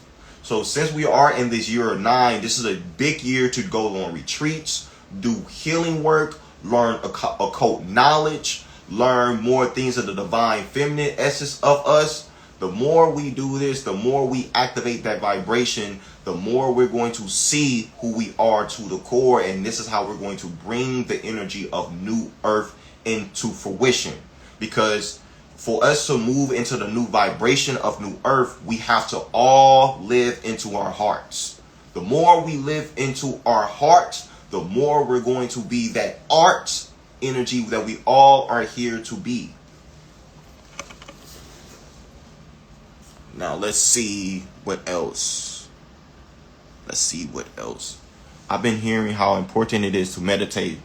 So since we are in this year of 9, this is a big year to go on retreats, do healing work, learn occult knowledge, learn more things of the divine feminine essence of us. The more we do this, the more we activate that vibration, the more we're going to see who we are to the core. And this is how we're going to bring the energy of New Earth into fruition. Because for us to move into the new vibration of New Earth, we have to all live into our hearts. The more we live into our hearts, the more we're going to be that art energy that we all are here to be. Now let's see what else. I've been hearing how important it is to meditate,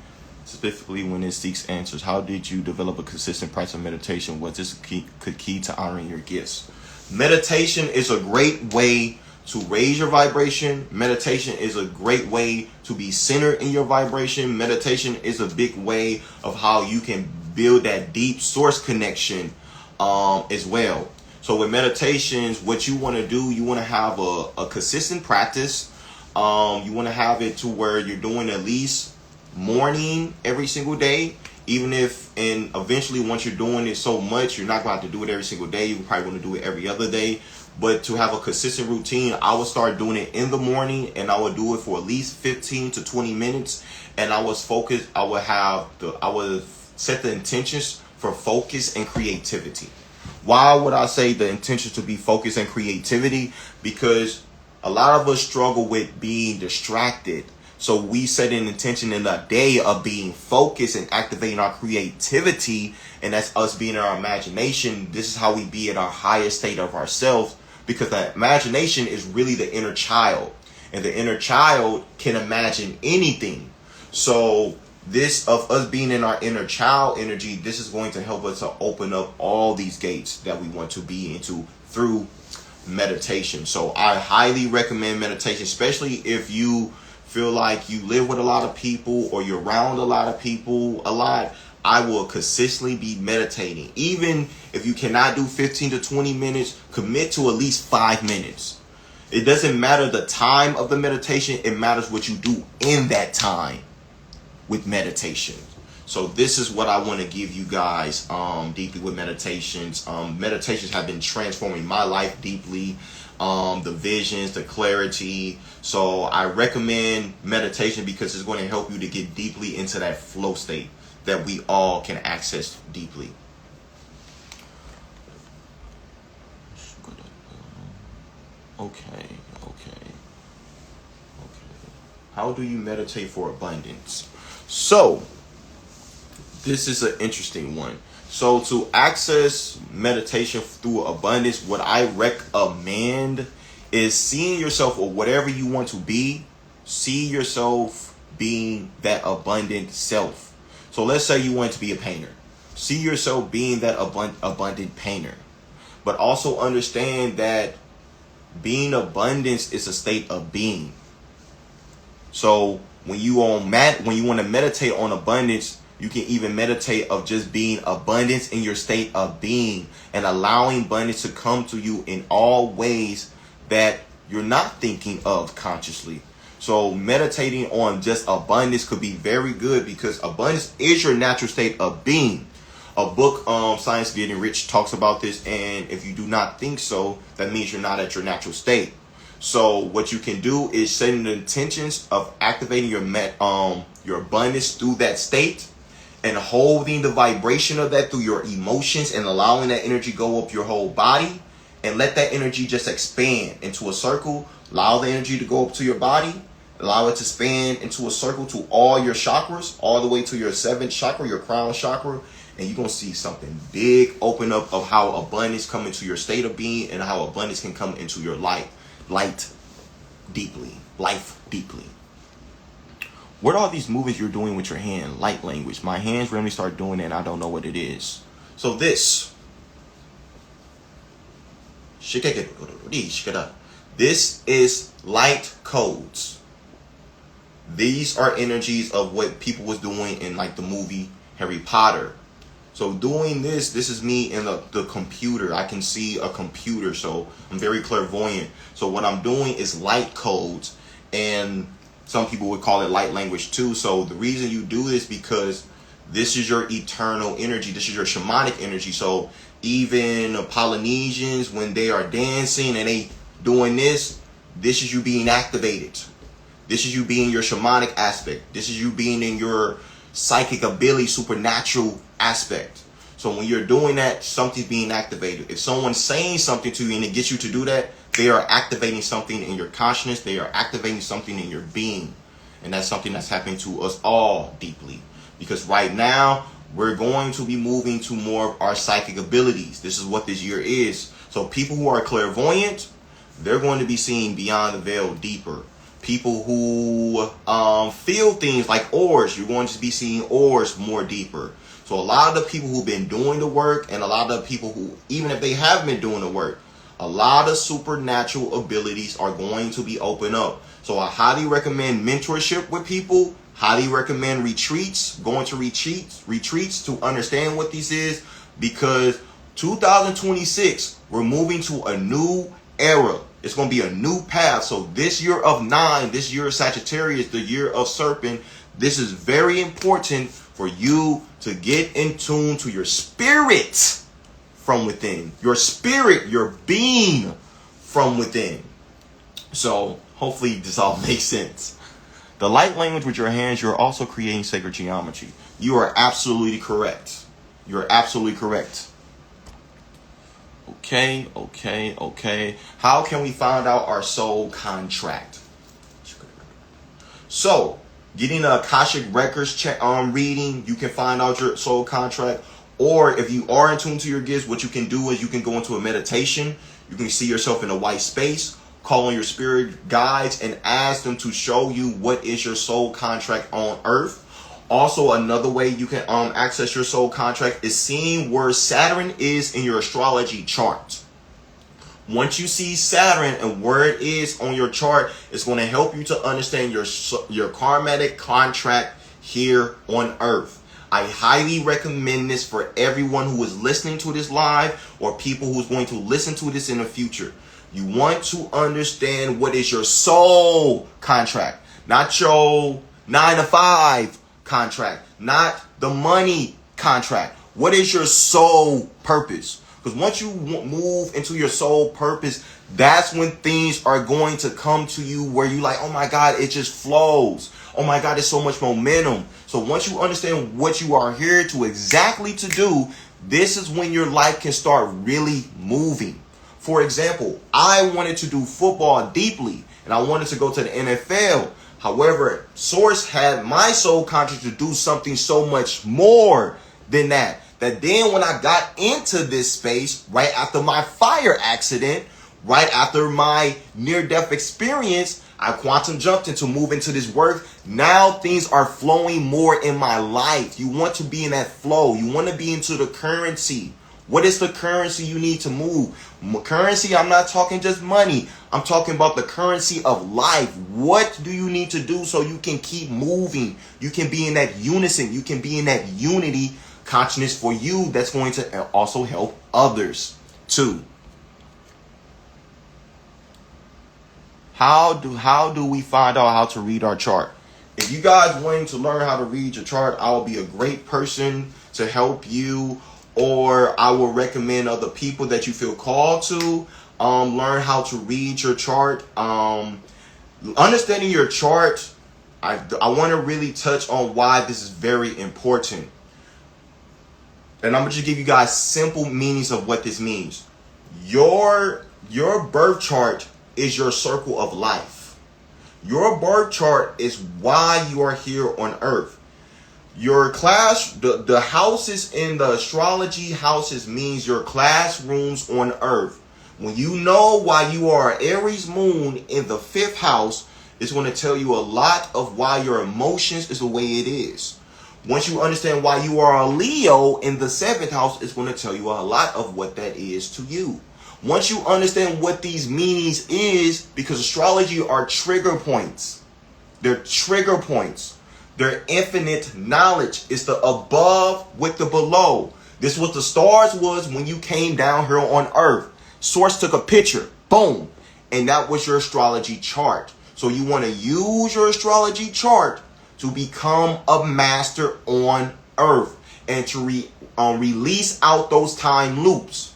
specifically when it seeks answers. How did you develop a consistent practice of meditation? Was this key to honoring your gifts? Meditation is a great way to raise your vibration. Meditation is a great way to be centered in your vibration. Meditation is a big way of how you can build that deep source connection as well. So with meditations, what you want to do, you want to have a consistent practice. You want to have it to where you're doing at least morning every single day. Even if, and eventually once you're doing it so much, you're not going to have to do it every single day. You probably want to do it every other day. But to have a consistent routine, I would start doing it in the morning, and I would do it for at least 15 to 20 minutes. And I was focused. I would set the intentions for focus and creativity. Why would I say the intention to be focused and creativity? Because a lot of us struggle with being distracted. So we set an intention in a day of being focused and activating our creativity. And that's us being in our imagination. This is how we be at our highest state of ourselves. Because the imagination is really the inner child. And the inner child can imagine anything. So this of us being in our inner child energy, this is going to help us to open up all these gates that we want to be into through meditation. So I highly recommend meditation, especially if you feel like you live with a lot of people or you're around a lot of people a lot. I will consistently be meditating. Even if you cannot do 15 to 20 minutes, commit to at least 5 minutes. It doesn't matter the time of the meditation. It matters what you do in that time with meditation. So this is what I want to give you guys deeply with meditations. Meditations have been transforming my life deeply. The visions, the clarity. So I recommend meditation because it's going to help you to get deeply into that flow state that we all can access deeply. Okay. How do you meditate for abundance? So this is an interesting one. So to access meditation through abundance, what I recommend is seeing yourself or whatever you want to be. See yourself being that abundant self. So let's say you want to be a painter. See yourself being that abundant painter. But also understand that being abundance is a state of being. So when you want to meditate on abundance, you can even meditate of just being abundance in your state of being and allowing abundance to come to you in all ways that you're not thinking of consciously. So meditating on just abundance could be very good because abundance is your natural state of being. A book, Science Getting Rich, talks about this, and if you do not think so, that means you're not at your natural state. So what you can do is setting the intentions of activating your abundance through that state and holding the vibration of that through your emotions and allowing that energy go up your whole body and let that energy just expand into a circle. Allow the energy to go up to your body. Allow it to span into a circle to all your chakras, all the way to your 7th chakra, your crown chakra. And you're going to see something big open up of how abundance come into your state of being and how abundance can come into your life deeply. What are these movements you're doing with your hand? Light language. My hands randomly start doing it and I don't know what it is. So this is light codes. These are energies of what people was doing in like the movie Harry Potter. So doing this is me in the computer. I can see a computer, so I'm very clairvoyant. So what I'm doing is light codes, and some people would call it light language too. So the reason you do this because this is your eternal energy. This is your shamanic energy. So even Polynesians, when they are dancing and they doing this is you being activated. This is you being your shamanic aspect. This is you being in your psychic ability, supernatural aspect. So when you're doing that, something's being activated. If someone's saying something to you and it gets you to do that, they are activating something in your consciousness. They are activating something in your being. And that's something that's happening to us all deeply. Because right now, we're going to be moving to more of our psychic abilities. This is what this year is. So people who are clairvoyant, they're going to be seeing beyond the veil deeper. People who feel things like auras, you're going to be seeing auras more deeper. So a lot of the people who've been doing the work and a lot of the people who, even if they haven't been doing the work, a lot of supernatural abilities are going to be open up. So I highly recommend mentorship with people. Highly recommend retreats, going to retreats to understand what this is, because 2026, we're moving to a new era. It's going to be a new path. So this year of 9, this year of Sagittarius, the year of Serpent, this is very important for you to get in tune to your spirit from within. Your spirit, your being from within. So hopefully this all makes sense. The light language with your hands, you're also creating sacred geometry. You are absolutely correct. You're absolutely correct. Okay. How can we find out our soul contract? So, getting a Akashic Records reading, you can find out your soul contract. Or if you are in tune to your gifts, what you can do is you can go into a meditation. You can see yourself in a white space, call on your spirit guides and ask them to show you what is your soul contract on earth. Also, another way you can access your soul contract is seeing where Saturn is in your astrology chart. Once you see Saturn and where it is on your chart, it's going to help you to understand your karmatic contract here on earth. I highly recommend this for everyone who is listening to this live or people who's going to listen to this in the future. You want to understand what is your soul contract, not your 9 to 5 contract, not the money contract. What is your soul purpose? Because once you move into your soul purpose, that's when things are going to come to you where you like, oh my God, it just flows. Oh my God, there's so much momentum. So once you understand what you are here to exactly to do, this is when your life can start really moving. For example, I wanted to do football deeply and I wanted to go to the NFL. However, Source had my soul contract to do something so much more than that. That then when I got into this space, right after my fire accident, right after my near-death experience, I quantum jumped into move into this work. Now things are flowing more in my life. You want to be in that flow. You want to be into the currency. What is the currency you need to move? Currency, I'm not talking just money. I'm talking about the currency of life. What do you need to do so you can keep moving? You can be in that unison. You can be in that unity consciousness for you that's going to also help others too. How do we find out how to read our chart? If you guys wanting to learn how to read your chart, I will be a great person to help you, or I will recommend other people that you feel called to learn how to read your chart. Understanding your chart, I want to really touch on why this is very important. And I'm going to just give you guys simple meanings of what this means. Your birth chart is your circle of life. Your birth chart is why you are here on earth. Your class, the houses in the astrology houses means your classrooms on earth. When you know why you are Aries moon in the 5th house, it's going to tell you a lot of why your emotions is the way it is. Once you understand why you are a Leo in the 7th house, it's going to tell you a lot of what that is to you. Once you understand what these meanings is, because astrology are trigger points. They're trigger points. They're infinite knowledge. It's the above with the below. This is what the stars was when you came down here on earth. Source took a picture. Boom. And that was your astrology chart. So you want to use your astrology chart to become a master on earth and to release out those time loops.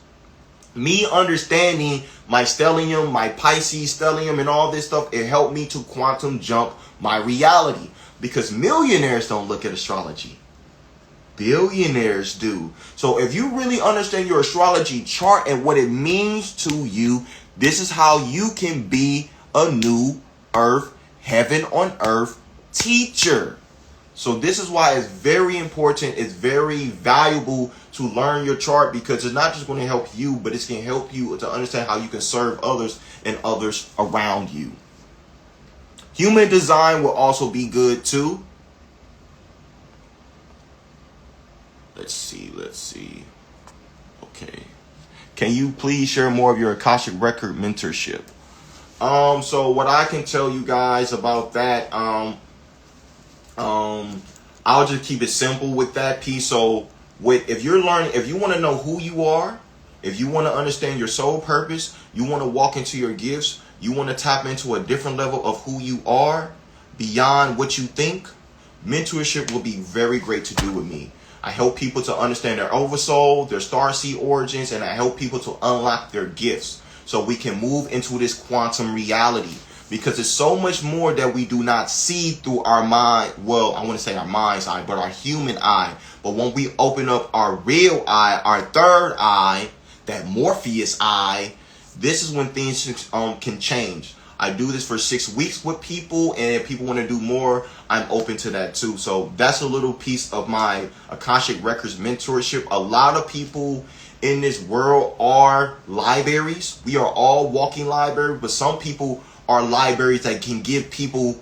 Me understanding my stellium, my Pisces stellium and all this stuff, it helped me to quantum jump my reality. Because millionaires don't look at astrology. Billionaires do. So if you really understand your astrology chart and what it means to you, this is how you can be a new earth, heaven on earth teacher. So this is why it's very important, it's very valuable to learn your chart, because it's not just going to help you, but it's going to help you to understand how you can serve others and others around you. Human design will also be good too. Let's see. Okay. Can you please share more of your Akashic Record mentorship? So what I can tell you guys about that, I'll just keep it simple with that piece. So if you want to know who you are, if you want to understand your soul purpose, you want to walk into your gifts, you want to tap into a different level of who you are beyond what you think, mentorship will be very great to do with me. I help people to understand their oversoul, their starseed origins, and I help people to unlock their gifts so we can move into this quantum reality. Because there's so much more that we do not see through our mind. Well, I want to say our mind's eye, but our human eye. But when we open up our real eye, our third eye, that Morpheus eye, this is when things can change. I do this for 6 weeks with people, and if people want to do more, I'm open to that too. So that's a little piece of my Akashic Records mentorship. A lot of people in this world are libraries. We are all walking libraries, but some people are libraries that can give people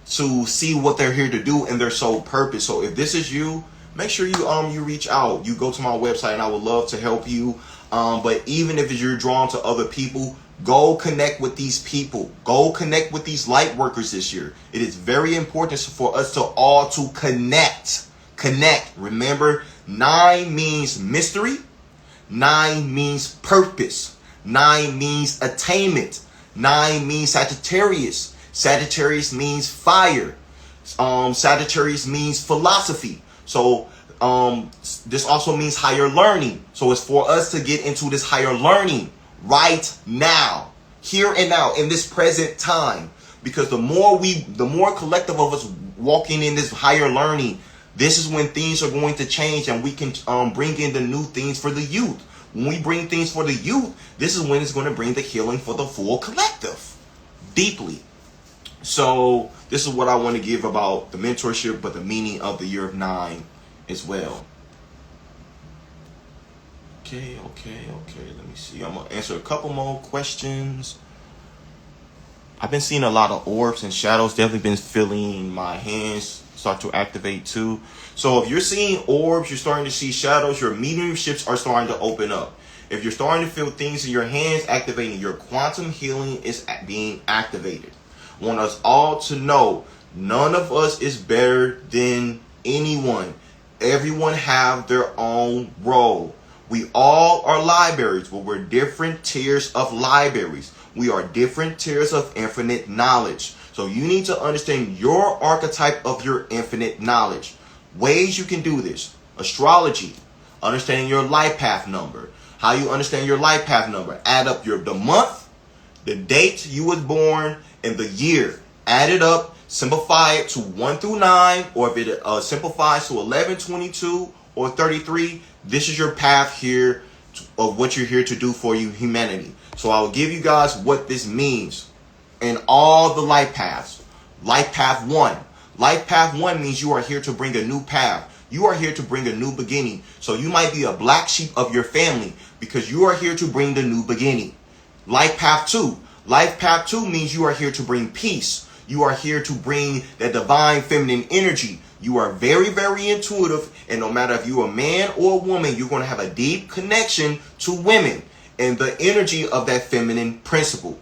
to see what they're here to do and their sole purpose. So if this is you, make sure you reach out. You go to my website and I would love to help you. But even if you're drawn to other people, go connect with these people. Go connect with these light workers this year. It is very important for us to all to connect. Connect. Remember, 9 means mystery. 9 means purpose. 9 means attainment. 9 means Sagittarius. Sagittarius means fire. Sagittarius means philosophy. So this also means higher learning. So it's for us to get into this higher learning right now, here and now, in this present time. Because the more collective of us walking in this higher learning, this is when things are going to change, and we can bring in the new things for the youth. When we bring things for the youth, this is when it's going to bring the healing for the full collective, deeply. So this is what I want to give about the mentorship, but the meaning of the year of 9 as well. Okay. Let me see. I'm going to answer a couple more questions. I've been seeing a lot of orbs and shadows. Definitely been feeling my hands start to activate too. So if you're seeing orbs, you're starting to see shadows, your mediumships are starting to open up. If you're starting to feel things in your hands activating, your quantum healing is being activated. I want us all to know none of us is better than anyone. Everyone have their own role. We all are libraries, but we're different tiers of libraries. We are different tiers of infinite knowledge. So you need to understand your archetype of your infinite knowledge. Ways you can do this. Astrology. Understanding your life path number. How you understand your life path number. Add up the month, the date you was born, and the year. Add it up. Simplify it to 1 through 9. Or if it simplifies to 11, 22, or 33. This is your path here of what you're here to do for you, humanity. So I will give you guys what this means in all the life paths. Life path 1. Life path 1 means you are here to bring a new path. You are here to bring a new beginning. So you might be a black sheep of your family because you are here to bring the new beginning. Life path 2. Life path 2 means you are here to bring peace. You are here to bring that divine feminine energy. You are very, very intuitive. And no matter if you're a man or a woman, you're going to have a deep connection to women and the energy of that feminine principle.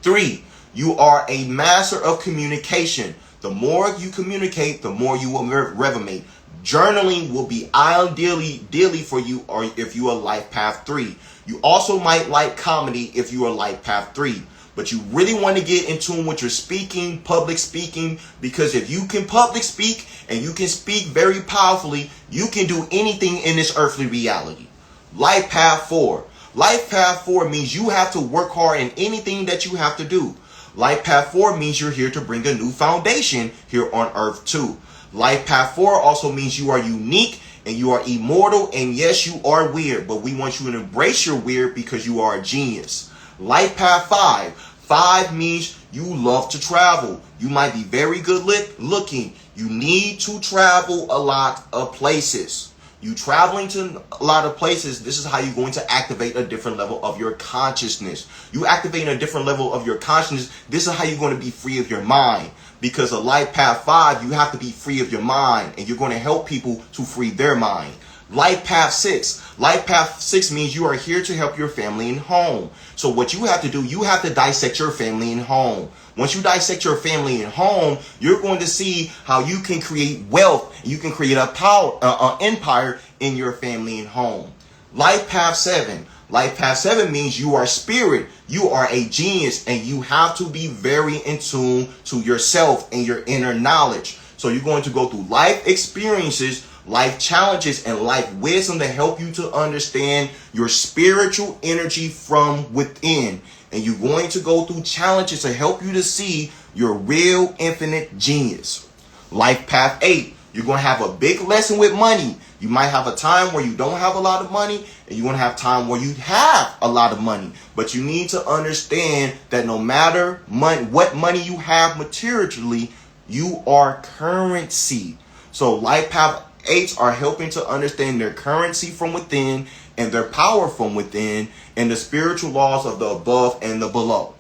3, you are a master of communication. The more you communicate, the more you will resonate. Journaling will be ideally for you, or if you are life path 3. You also might like comedy if you are life path 3. But you really want to get in tune with your speaking, public speaking, because if you can public speak and you can speak very powerfully, you can do anything in this earthly reality. Life path 4. Life path 4 means you have to work hard in anything that you have to do. Life path 4 means you're here to bring a new foundation here on earth too. Life path 4 also means you are unique and you are immortal, and yes, you are weird, but we want you to embrace your weird because you are a genius. Life path 5. 5 means you love to travel. You might be very good looking. You need to travel a lot of places. You traveling to a lot of places, this is how you're going to activate a different level of your consciousness. You activating a different level of your consciousness, this is how you're going to be free of your mind. Because of life path 5, you have to be free of your mind, and you're going to help people to free their mind. Life path 6. Life path 6 means you are here to help your family and home. So what you have to do, you have to dissect your family and home. Once you dissect your family and home, you're going to see how you can create wealth. And you can create a empire in your family and home. Life path 7. Life path 7 means you are spirit. You are a genius, and you have to be very in tune to yourself and your inner knowledge. So you're going to go through life experiences, life challenges, and life wisdom to help you to understand your spiritual energy from within. And you're going to go through challenges to help you to see your real infinite genius. Life path 8. You're going to have a big lesson with money. You might have a time where you don't have a lot of money, and you're going to have time where you have a lot of money. But you need to understand that no matter what money you have materially, you are currency. So life path 8s are helping to understand their currency from within and their power from within and the spiritual laws of the above and the below.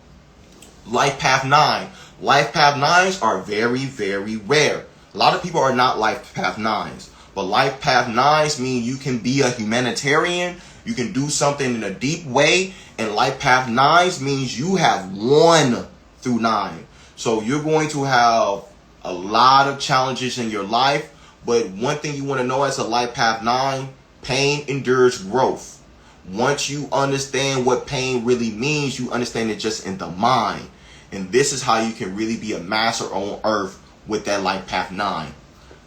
Life path 9. Life path 9s are very, very rare. A lot of people are not life path 9s. But life path 9s mean you can be a humanitarian. You can do something in a deep way. And life path 9s means you have 1 through 9. So you're going to have a lot of challenges in your life. But one thing you want to know as a life path 9, pain endures growth. Once you understand what pain really means, you understand it just in the mind. And this is how you can really be a master on earth with that life path 9.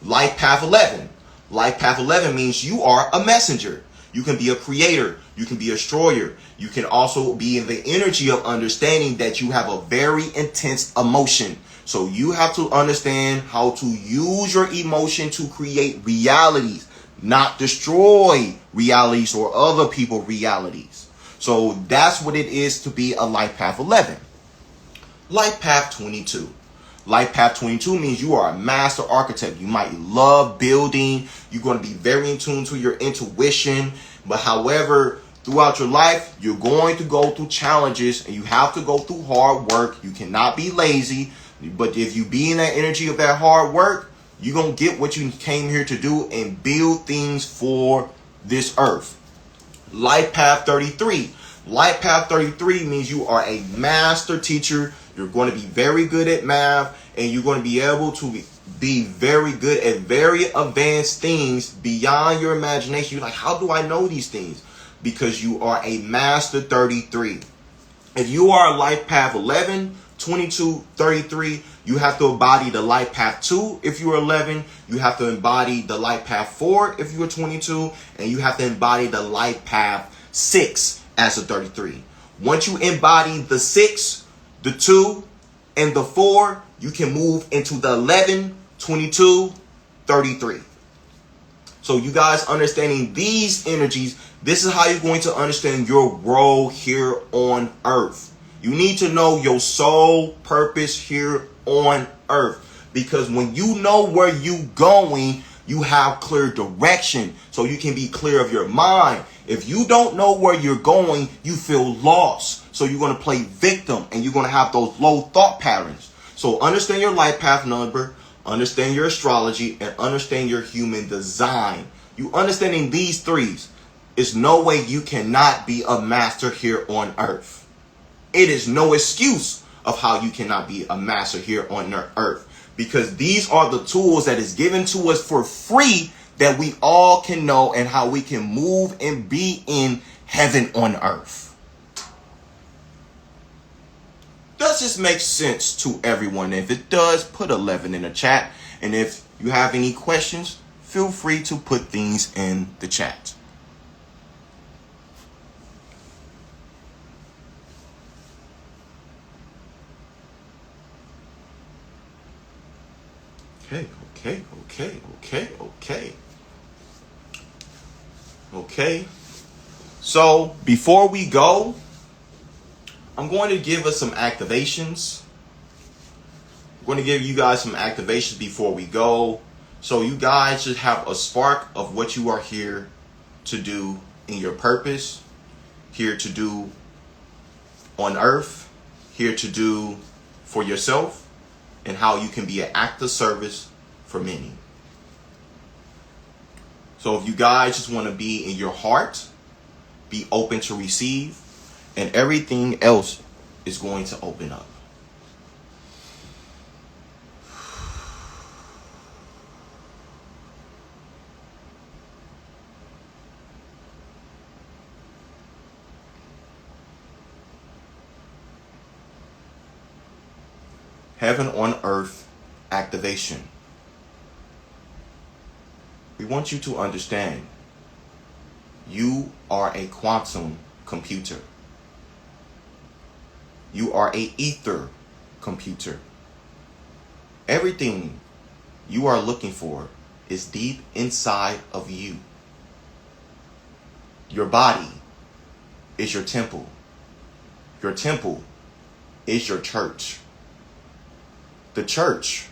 Life path 11. Life path 11 means you are a messenger. You can be a creator. You can be a destroyer. You can also be in the energy of understanding that you have a very intense emotion. So you have to understand how to use your emotion to create realities, not destroy realities or other people's realities. So that's what it is to be a life path 11. Life path 22. Life path 22 means you are a master architect. You might love building. You're going to be very in tune to your intuition. But however, throughout your life, you're going to go through challenges and you have to go through hard work. You cannot be lazy. But if you be in that energy of that hard work, you're going to get what you came here to do and build things for this earth. Life path 33. Life path 33 means you are a master teacher. You're going to be very good at math, and you're going to be able to be very good at very advanced things beyond your imagination. You're like, how do I know these things? Because you are a master 33. If you are a life path 11, 22, 33, you have to embody the life path 2 if you're 11. You have to embody the life path 4 if you're 22. And you have to embody the life path 6 as a 33. Once you embody the 6, the 2, and the 4, you can move into the 11, 22, 33. So you guys understanding these energies, this is how you're going to understand your role here on earth. You need to know your sole purpose here on earth. Because when you know where you're going, you have clear direction. So you can be clear of your mind. If you don't know where you're going, you feel lost. So you're going to play victim and you're going to have those low thought patterns. So understand your life path number, understand your astrology, and understand your human design. You understanding these threes, is no way you cannot be a master here on earth. It is no excuse of how you cannot be a master here on earth. Because these are the tools that is given to us for free that we all can know and how we can move and be in heaven on earth. Does this make sense to everyone? If it does, put 11 in the chat. And if you have any questions, feel free to put things in the chat. Okay. So before we go, I'm going to give us some activations. I'm going to give you guys some activations before we go. So you guys should have a spark of what you are here to do in your purpose, here to do on earth, here to do for yourself, and how you can be an act of service for many. So if you guys just want to be in your heart, be open to receive, and everything else is going to open up. Heaven on earth activation. We want you to understand you are a quantum computer. You are a ether computer. Everything you are looking for is deep inside of you. Your body is your temple. Your temple is your church. The church,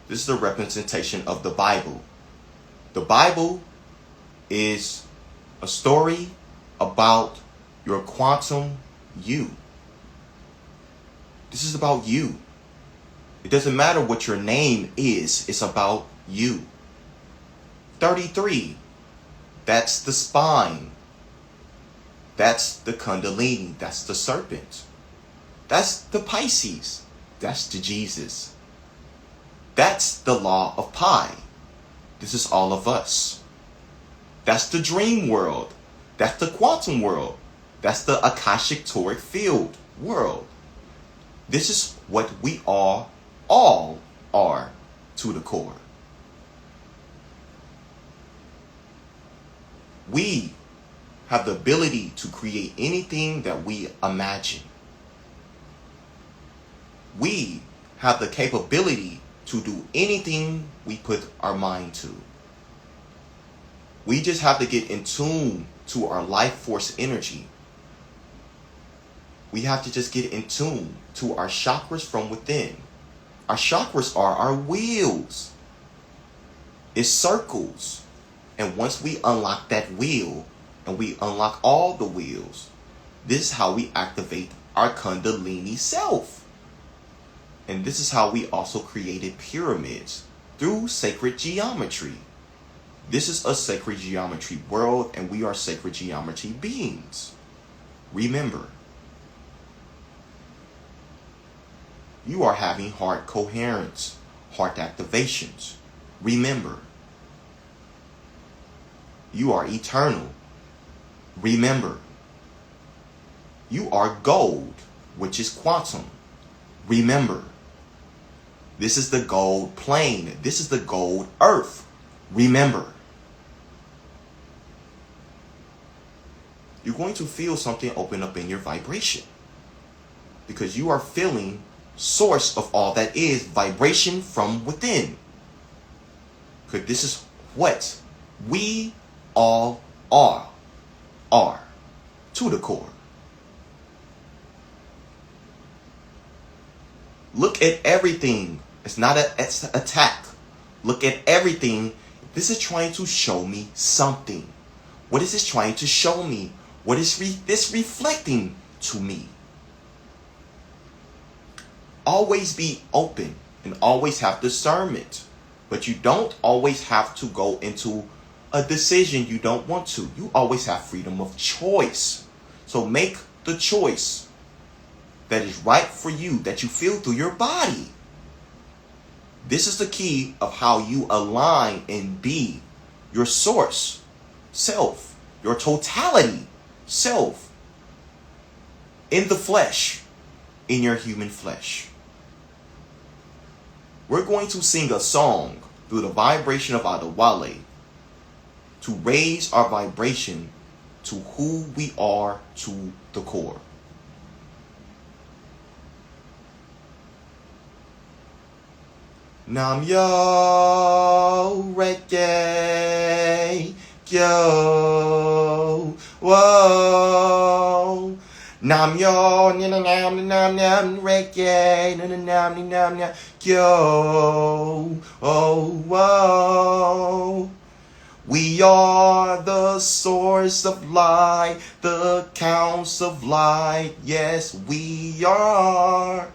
this is a representation of the Bible. The Bible is a story about your quantum you. This is about you. It doesn't matter what your name is. It's about you. 33. That's the spine. That's the Kundalini. That's the serpent. That's the Pisces. That's the Jesus. That's the law of pi. This is all of us. That's the dream world. That's the quantum world. That's the Akashic toric field world. This is what we all are to the core. We have the ability to create anything that we imagine. We have the capability to do anything we put our mind to. We just have to get in tune to our life force energy. We have to just get in tune to our chakras from within. Our chakras are our wheels. It's circles. And once we unlock that wheel, and we unlock all the wheels, this is how we activate our Kundalini self. And this is how we also created pyramids, through sacred geometry. This is a sacred geometry world, and we are sacred geometry beings. Remember, you are having heart coherence, heart activations. Remember, you are eternal. Remember, you are gold, which is quantum. Remember, this is the gold plane. This is the gold earth. Remember, you're going to feel something open up in your vibration, because you are feeling source of all that is vibration from within. Because this is what we all are to the core. Look at everything. It's not an attack. Look at everything. This is trying to show me something. What is this trying to show me? What is this reflecting to me? Always be open and always have discernment. But you don't always have to go into a decision you don't want to. You always have freedom of choice. So make the choice that is right for you, that you feel through your body. This is the key of how you align and be your source, self, your totality, self, in the flesh, in your human flesh. We're going to sing a song through the vibration of Adewale to raise our vibration to who we are to the core. Nam yo reggae yo whoa. Nam yo nam reggae nam yo oh whoa. We are the source of light, the council of light. Yes, we are.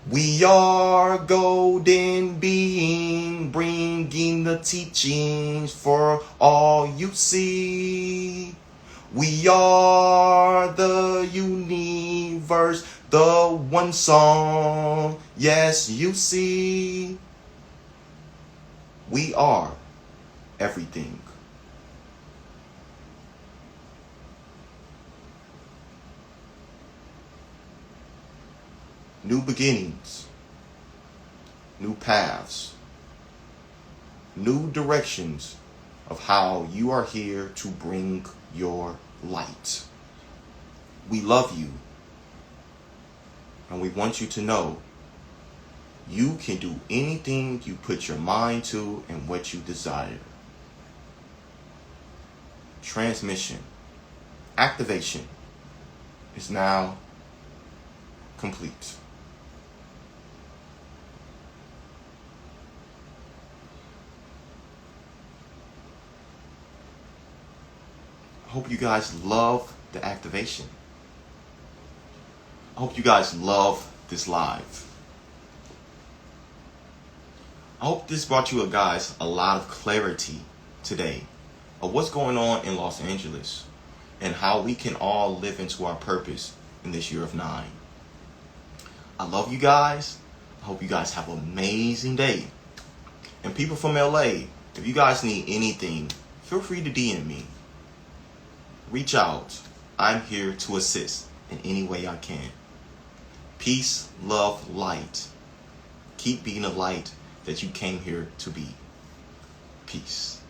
We are golden being, bringing the teachings for all you see. We are the universe, the one song. Yes, you see. We are everything. New beginnings, new paths, new directions of how you are here to bring your light. We love you, and we want you to know you can do anything you put your mind to and what you desire. Transmission, activation is now complete. I hope you guys love the activation. I hope you guys love this live. I hope this brought you guys a lot of clarity today of what's going on in Los Angeles and how we can all live into our purpose in this year of 9. I love you guys. I hope you guys have an amazing day. And people from LA, if you guys need anything, feel free to DM me. Reach out. I'm here to assist in any way I can. Peace, love, light. Keep being the light that you came here to be. Peace.